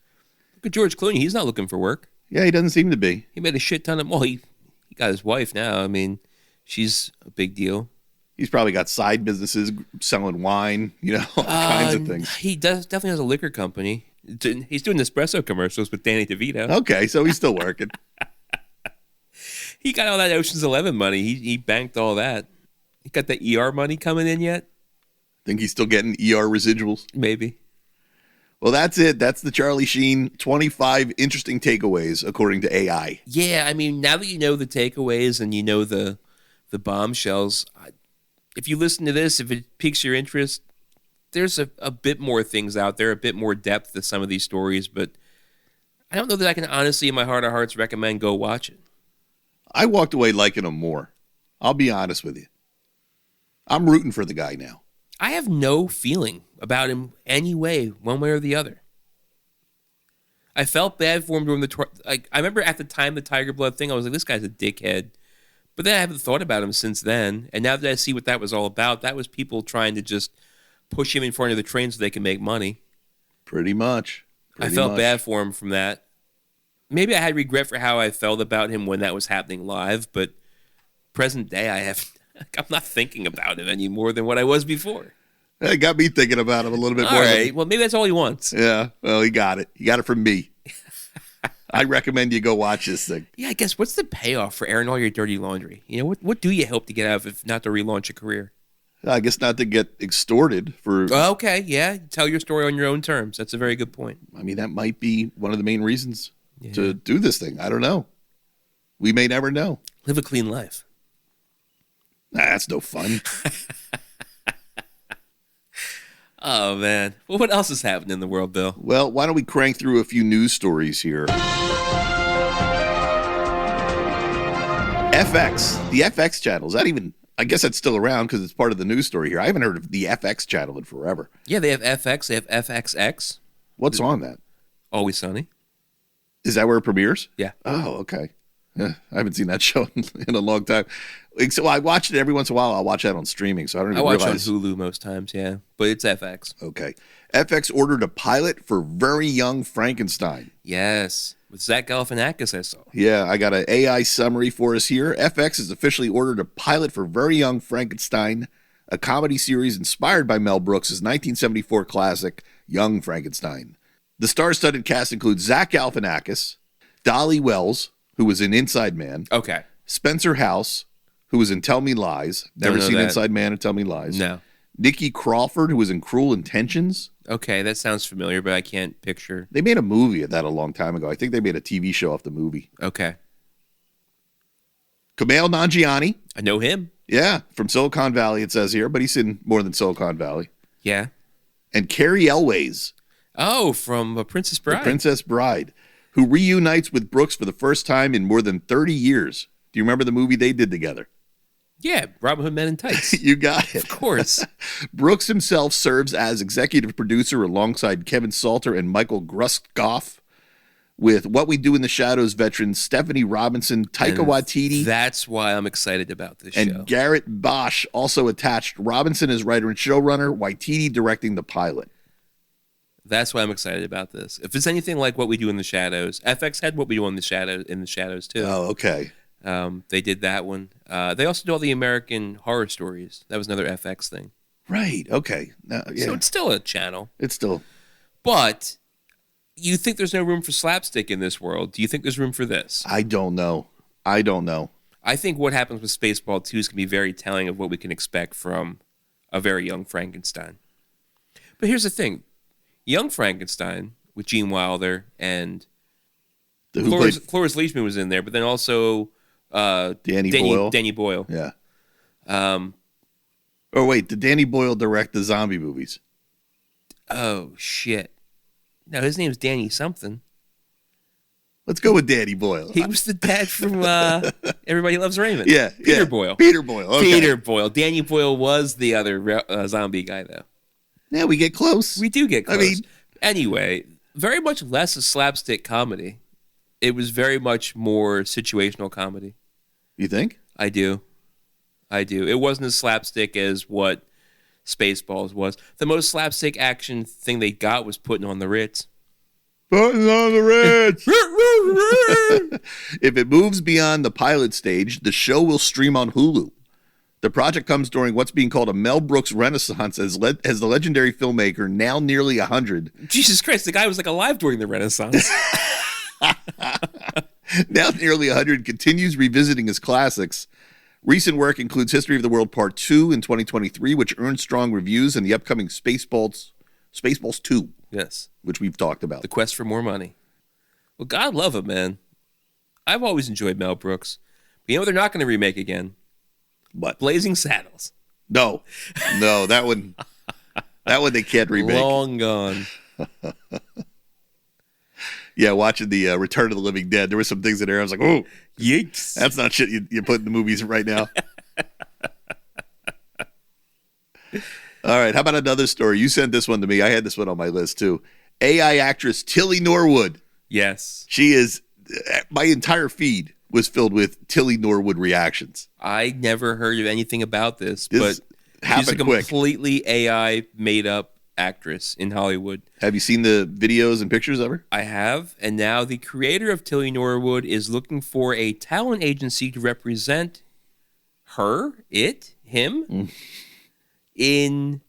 Speaker 2: Look at George Clooney. He's not looking for work.
Speaker 1: Yeah, he doesn't seem to be.
Speaker 2: He made a shit ton of... Well, he got his wife now. I mean, she's a big deal.
Speaker 1: He's probably got side businesses, selling wine, all kinds of things.
Speaker 2: He definitely has a liquor company. He's doing Nespresso commercials with Danny DeVito.
Speaker 1: Okay, so he's still working.
Speaker 2: He got all that Ocean's 11 money. He banked all that. He got the ER money coming in yet?
Speaker 1: Think he's still getting ER residuals?
Speaker 2: Maybe.
Speaker 1: Well, that's it. That's the Charlie Sheen 25 interesting takeaways, according to AI.
Speaker 2: Yeah, I mean, now that you know the takeaways and you know the bombshells, if you listen to this, if it piques your interest, there's a bit more things out there, a bit more depth to some of these stories, but I don't know that I can honestly, in my heart of hearts, recommend go watch it.
Speaker 1: I walked away liking him more. I'll be honest with you. I'm rooting for the guy now.
Speaker 2: I have no feeling about him any way, one way or the other. I felt bad for him during I remember at the time the Tiger Blood thing, I was like, this guy's a dickhead. But then I haven't thought about him since then. And now that I see what that was all about, that was people trying to just push him in front of the train so they can make money.
Speaker 1: Pretty much.
Speaker 2: I felt bad for him from that. Maybe I had regret for how I felt about him when that was happening live, but present day, I'm not thinking about him any more than what I was before.
Speaker 1: It got me thinking about him a little bit more.
Speaker 2: All right. Well, maybe that's all he wants.
Speaker 1: Yeah. Well, he got it. He got it from me. I recommend you go watch this thing.
Speaker 2: Yeah, I guess what's the payoff for airing all your dirty laundry? What do you hope to get out of it if not to relaunch a career?
Speaker 1: I guess not to get extorted for...
Speaker 2: Okay, yeah. Tell your story on your own terms. That's a very good point.
Speaker 1: I mean, that might be one of the main reasons to do this thing. I don't know. We may never know.
Speaker 2: Live a clean life.
Speaker 1: Nah, that's no fun.
Speaker 2: Oh, man. Well, what else is happening in the world, Bill?
Speaker 1: Well, why don't we crank through a few news stories here? FX. The FX channel. Is that even... I guess that's still around because it's part of the news story here. I haven't heard of the FX channel in forever.
Speaker 2: Yeah, they have FX. They have FXX.
Speaker 1: What's on that?
Speaker 2: Always Sunny.
Speaker 1: Is that where it premieres?
Speaker 2: Yeah.
Speaker 1: Oh, okay. Yeah, I haven't seen that show in a long time. So I watch it every once in a while. I'll watch that on streaming, so I don't even realize.
Speaker 2: I watch on Hulu most times, yeah. But it's FX.
Speaker 1: Okay. FX ordered a pilot for Very Young Frankenstein.
Speaker 2: Yes. With Zach Galifianakis, I saw.
Speaker 1: Yeah, I got an AI summary for us here. FX has officially ordered a pilot for Very Young Frankenstein, a comedy series inspired by Mel Brooks' 1974 classic, Young Frankenstein. The star-studded cast includes Zach Galifianakis, Dolly Wells, who was in Inside Man.
Speaker 2: Okay.
Speaker 1: Spencer House, who was in Tell Me Lies. Never seen Inside Man or Tell Me Lies.
Speaker 2: No.
Speaker 1: Nikki Crawford, who was in Cruel Intentions.
Speaker 2: Okay, that sounds familiar, but I can't picture.
Speaker 1: They made a movie of that a long time ago. I think they made a TV show off the movie.
Speaker 2: Okay.
Speaker 1: Kumail Nanjiani.
Speaker 2: I know him.
Speaker 1: Yeah, from Silicon Valley, it says here, but he's in more than Silicon Valley.
Speaker 2: Yeah.
Speaker 1: And Carrie Elways.
Speaker 2: Oh, from Princess Bride.
Speaker 1: The Princess Bride, who reunites with Brooks for the first time in more than 30 years. Do you remember the movie they did together?
Speaker 2: Yeah, Robin Hood Men in Tights.
Speaker 1: You got it.
Speaker 2: Of course.
Speaker 1: Brooks himself serves as executive producer alongside Kevin Salter and Michael Gruskoff, with What We Do in the Shadows veterans Stephanie Robinson, Taika Waititi.
Speaker 2: That's why I'm excited about this show.
Speaker 1: And Garrett Bosch also attached. Robinson as writer and showrunner, Waititi directing the pilot.
Speaker 2: That's why I'm excited about this. If it's anything like What We Do in the Shadows, FX had What We Do in the Shadows too.
Speaker 1: Oh, okay.
Speaker 2: They did that one. They also did all the American Horror Stories. That was another FX thing.
Speaker 1: Right. Okay. Yeah.
Speaker 2: So it's still a channel.
Speaker 1: It's still.
Speaker 2: But you think there's no room for slapstick in this world. Do you think there's room for this?
Speaker 1: I don't know.
Speaker 2: I think what happens with Spaceball 2 is going to be very telling of what we can expect from a very young Frankenstein. But here's the thing. Young Frankenstein with Gene Wilder and Cloris Leachman was in there, but then also
Speaker 1: Danny Boyle.
Speaker 2: Danny Boyle.
Speaker 1: Yeah. Oh, wait. Did Danny Boyle direct the zombie movies?
Speaker 2: Oh, shit. No, his name's Danny something.
Speaker 1: Let's go with Danny Boyle.
Speaker 2: He was the dad from Everybody Loves Raymond.
Speaker 1: Yeah.
Speaker 2: Peter Boyle.
Speaker 1: Peter Boyle. Okay.
Speaker 2: Peter Boyle. Danny Boyle was the other zombie guy, though.
Speaker 1: Yeah, we get close.
Speaker 2: We do get close.
Speaker 1: I mean,
Speaker 2: anyway, very much less a slapstick comedy. It was very much more situational comedy.
Speaker 1: You think?
Speaker 2: I do. It wasn't as slapstick as what Spaceballs was. The most slapstick action thing they got was Putting on the Ritz.
Speaker 1: Putting on the Ritz. If it moves beyond the pilot stage, the show will stream on Hulu. The project comes during what's being called a Mel Brooks renaissance as the legendary filmmaker, now nearly 100.
Speaker 2: Jesus Christ, the guy was like alive during the Renaissance.
Speaker 1: Now nearly 100, continues revisiting his classics. Recent work includes History of the World Part 2 in 2023, which earned strong reviews, and the upcoming Spaceballs 2,
Speaker 2: Yes.
Speaker 1: which we've talked about.
Speaker 2: The Quest for More Money. Well, God love him, man. I've always enjoyed Mel Brooks. But you know what they're not going to remake again?
Speaker 1: What?
Speaker 2: Blazing Saddles.
Speaker 1: No, that one they can't remake.
Speaker 2: Long gone.
Speaker 1: Yeah, watching the Return of the Living Dead, there were some things in there I was like, oh,
Speaker 2: yikes.
Speaker 1: that's not shit you put in the movies right now. All right, how about another story? You sent this one to me. I had this one on my list, too. AI actress Tilly Norwood.
Speaker 2: Yes.
Speaker 1: She is, my entire feed was filled with Tilly Norwood reactions.
Speaker 2: I never heard of anything about this but she's a
Speaker 1: happened quick.
Speaker 2: Completely AI made-up actress in Hollywood.
Speaker 1: Have you seen the videos and pictures of her?
Speaker 2: I have, and now the creator of Tilly Norwood is looking for a talent agency to represent him in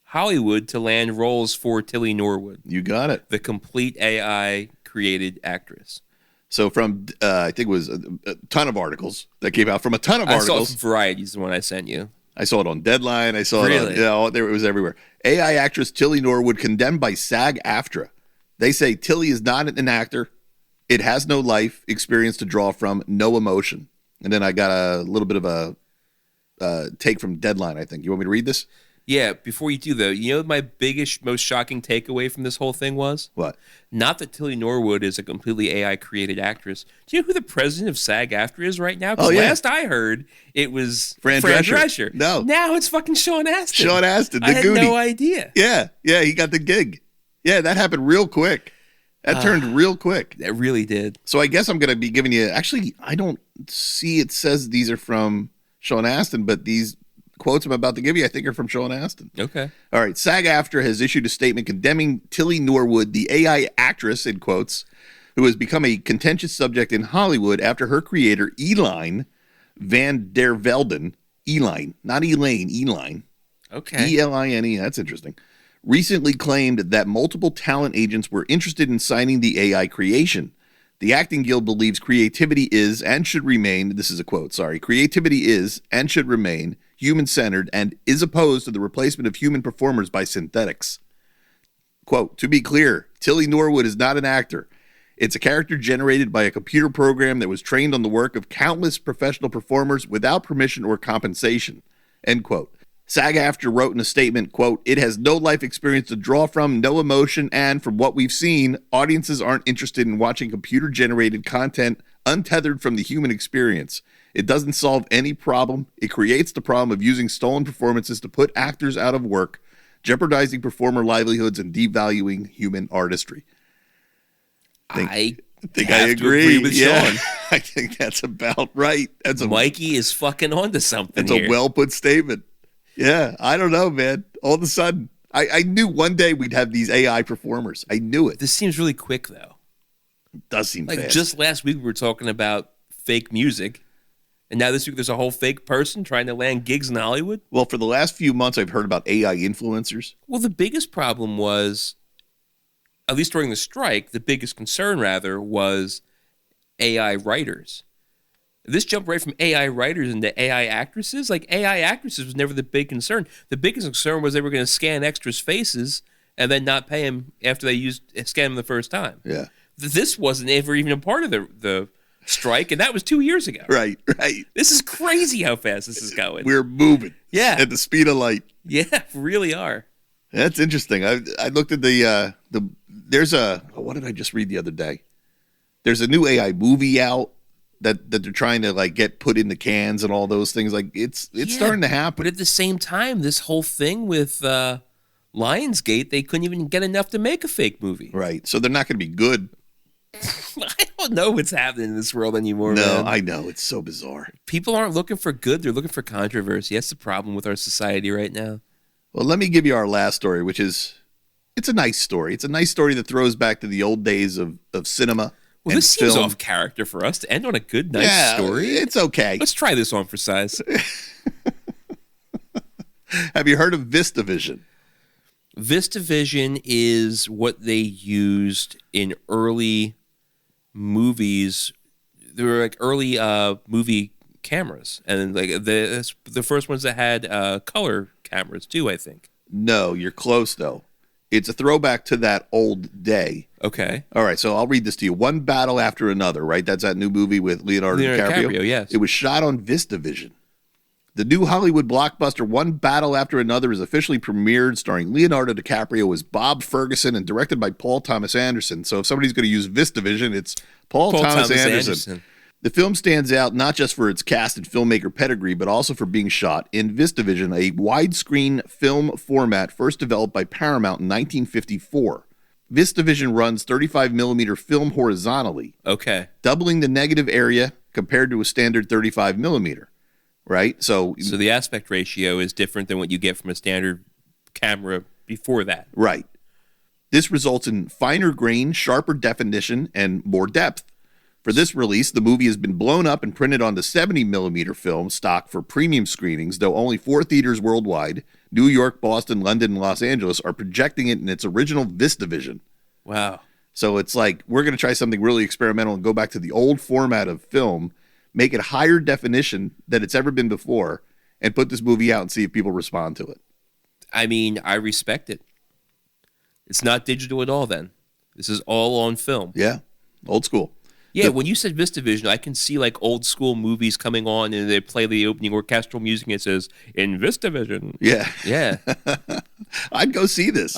Speaker 2: Hollywood to land roles for Tilly Norwood.
Speaker 1: You got it.
Speaker 2: The complete AI created actress.
Speaker 1: So from, I think it was a ton of articles that came out from a ton of articles.
Speaker 2: I saw it from Variety is the one I sent you.
Speaker 1: I saw it on Deadline. I saw
Speaker 2: Really?
Speaker 1: it on, it was everywhere. AI actress Tilly Norwood condemned by SAG-AFTRA. They say Tilly is not an actor. It has no life experience to draw from, no emotion. And then I got a little bit of a take from Deadline, I think. You want me to read this?
Speaker 2: Yeah, before you do, though, you know what my biggest, most shocking takeaway from this whole thing was?
Speaker 1: What?
Speaker 2: Not that Tilly Norwood is a completely AI-created actress. Do you know who the president of SAG-AFTRA is right now? Because last I heard, it was Fran Drescher.
Speaker 1: No.
Speaker 2: Now it's fucking Sean Astin.
Speaker 1: Sean Astin, the
Speaker 2: I had
Speaker 1: Goonie.
Speaker 2: no idea.
Speaker 1: Yeah, he got the gig. Yeah, that happened real quick. That turned real quick.
Speaker 2: It really did.
Speaker 1: So I guess I'm going to be giving you, actually, I don't see it says these are from Sean Astin, but these quotes I'm about to give you, I think, are from Sean Astin.
Speaker 2: Okay.
Speaker 1: All right. SAG-AFTRA has issued a statement condemning Tilly Norwood, the AI actress, in quotes, who has become a contentious subject in Hollywood after her creator, Eline Van der Velden, Eline, not Elaine, Eline.
Speaker 2: Okay.
Speaker 1: E-L-I-N-E, that's interesting, recently claimed that multiple talent agents were interested in signing the AI creation. The Acting Guild believes creativity is and should remain, this is a quote, creativity is and should remain human-centered and is opposed to the replacement of human performers by synthetics. Quote, to be clear, Tilly Norwood is not an actor. It's a character generated by a computer program that was trained on the work of countless professional performers without permission or compensation. End quote. SAG-AFTRA wrote in a statement, quote, it has no life experience to draw from, no emotion, and from what we've seen, audiences aren't interested in watching computer-generated content untethered from the human experience. It doesn't solve any problem. It creates the problem of using stolen performances to put actors out of work, jeopardizing performer livelihoods and devaluing human artistry.
Speaker 2: I
Speaker 1: think I agree
Speaker 2: with
Speaker 1: yeah.
Speaker 2: Sean.
Speaker 1: I think that's about right.
Speaker 2: Mikey is fucking onto something.
Speaker 1: That's a well-put statement. Yeah, I don't know, man. All of a sudden, I knew one day we'd have these AI performers. I knew it.
Speaker 2: This seems really quick, though.
Speaker 1: It does seem
Speaker 2: like
Speaker 1: fast.
Speaker 2: Just last week, we were talking about fake music. And now this week there's a whole fake person trying to land gigs in Hollywood.
Speaker 1: Well, for the last few months, I've heard about AI influencers.
Speaker 2: Well, the biggest problem was, at least during the strike, the biggest concern, rather, was AI writers. This jumped right from AI writers into AI actresses. Like, AI actresses was never the big concern. The biggest concern was they were going to scan extras' faces and then not pay them after they scanned them the first time.
Speaker 1: Yeah.
Speaker 2: This wasn't ever even a part of the strike, and that was 2 years ago.
Speaker 1: Right.
Speaker 2: This is crazy how fast this is going.
Speaker 1: We're moving.
Speaker 2: Yeah.
Speaker 1: At the speed of light.
Speaker 2: Yeah, really are.
Speaker 1: That's interesting. I looked at there's what did I just read the other day? There's a new AI movie out that they're trying to like get put in the cans and all those things. Like it's starting to happen.
Speaker 2: But at the same time, this whole thing with Lionsgate, they couldn't even get enough to make a fake movie.
Speaker 1: Right. So they're not going to be good.
Speaker 2: I don't know what's happening in this world anymore,
Speaker 1: No,
Speaker 2: man.
Speaker 1: I know. It's so bizarre.
Speaker 2: People aren't looking for good. They're looking for controversy. That's the problem with our society right now.
Speaker 1: Well, let me give you our last story, which is, it's a nice story. It's a nice story that throws back to the old days of cinema.
Speaker 2: Well, this seems off character for us to end on a good, nice story.
Speaker 1: It's okay.
Speaker 2: Let's try this on for size.
Speaker 1: Have you heard of VistaVision?
Speaker 2: VistaVision is what they used in early movies. They were like early movie cameras, and like the first ones that had color cameras too, I think.
Speaker 1: No, you're close though. It's a throwback to that old day.
Speaker 2: Okay.
Speaker 1: All right, so I'll read this to you. One Battle After Another, right? That's that new movie with Leonardo DiCaprio.
Speaker 2: Yes.
Speaker 1: It was shot on VistaVision. The new Hollywood blockbuster One Battle After Another is officially premiered, starring Leonardo DiCaprio as Bob Ferguson and directed by Paul Thomas Anderson. So if somebody's going to use VistaVision, it's Paul Thomas Anderson. The film stands out not just for its cast and filmmaker pedigree, but also for being shot in VistaVision, a widescreen film format first developed by Paramount in 1954. VistaVision runs 35 millimeter film horizontally, doubling the negative area compared to a standard 35 millimeter. Right? So
Speaker 2: the aspect ratio is different than what you get from a standard camera before that.
Speaker 1: Right. This results in finer grain, sharper definition, and more depth. For this release, the movie has been blown up and printed onto 70 millimeter film stock for premium screenings, though only 4 theaters worldwide, New York, Boston, London, and Los Angeles, are projecting it in its original VistaVision.
Speaker 2: Wow.
Speaker 1: So it's like, we're going to try something really experimental and go back to the old format of film, make it higher definition than it's ever been before, and put this movie out and see if people respond to it.
Speaker 2: I mean, I respect it. It's not digital at all then. This is all on film.
Speaker 1: Yeah, old school.
Speaker 2: Yeah, when you said VistaVision, I can see like old school movies coming on and they play the opening orchestral music and it says, in VistaVision.
Speaker 1: Yeah.
Speaker 2: Yeah.
Speaker 1: I'd go see this.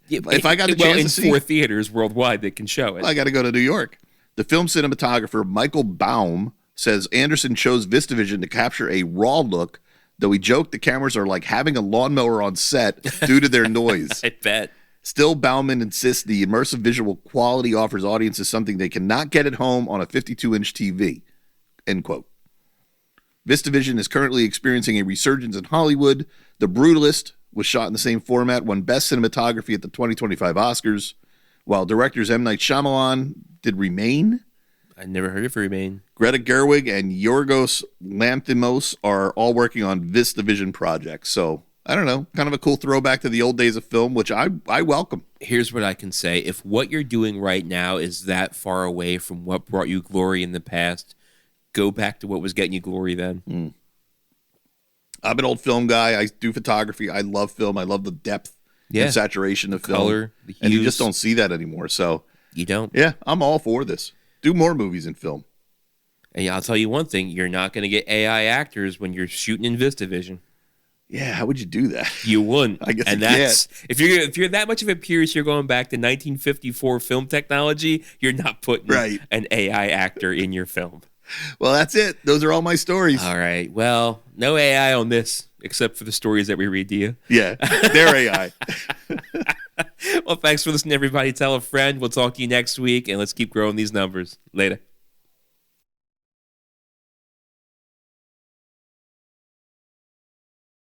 Speaker 1: If I got the chance to see.
Speaker 2: In 4 theaters worldwide that can show it.
Speaker 1: I got to go to New York. The film cinematographer Michael Baum says Anderson chose VistaVision to capture a raw look, though he joked the cameras are like having a lawnmower on set due to their noise.
Speaker 2: I bet.
Speaker 1: Still, Bauman insists the immersive visual quality offers audiences something they cannot get at home on a 52-inch TV, end quote. VistaVision is currently experiencing a resurgence in Hollywood. The Brutalist was shot in the same format, won Best Cinematography at the 2025 Oscars, while directors M. Night Shyamalan did Remain.
Speaker 2: I never heard of Remain.
Speaker 1: Greta Gerwig and Yorgos Lanthimos are all working on VistaVision projects. So, I don't know, kind of a cool throwback to the old days of film, which I welcome.
Speaker 2: Here's what I can say. If what you're doing right now is that far away from what brought you glory in the past, go back to what was getting you glory then.
Speaker 1: I'm an old film guy. I do photography. I love film. I love the depth and saturation of film.
Speaker 2: Color, the hues.
Speaker 1: And you just don't see that anymore. So,
Speaker 2: you don't.
Speaker 1: Yeah, I'm all for this. Do more movies in film.
Speaker 2: And I'll tell you one thing, you're not going to get AI actors when you're shooting in VistaVision.
Speaker 1: Yeah, how would you do that?
Speaker 2: You wouldn't.
Speaker 1: I guess
Speaker 2: and that's if you're that much of a purist, you're going back to 1954 film technology, you're not putting an AI actor in your film.
Speaker 1: Well, that's it. Those are all my stories.
Speaker 2: All right. Well, no AI on this, except for the stories that we read to you.
Speaker 1: Yeah, they're AI.
Speaker 2: Well, thanks for listening, everybody. Tell a friend. We'll talk to you next week, and let's keep growing these numbers. Later.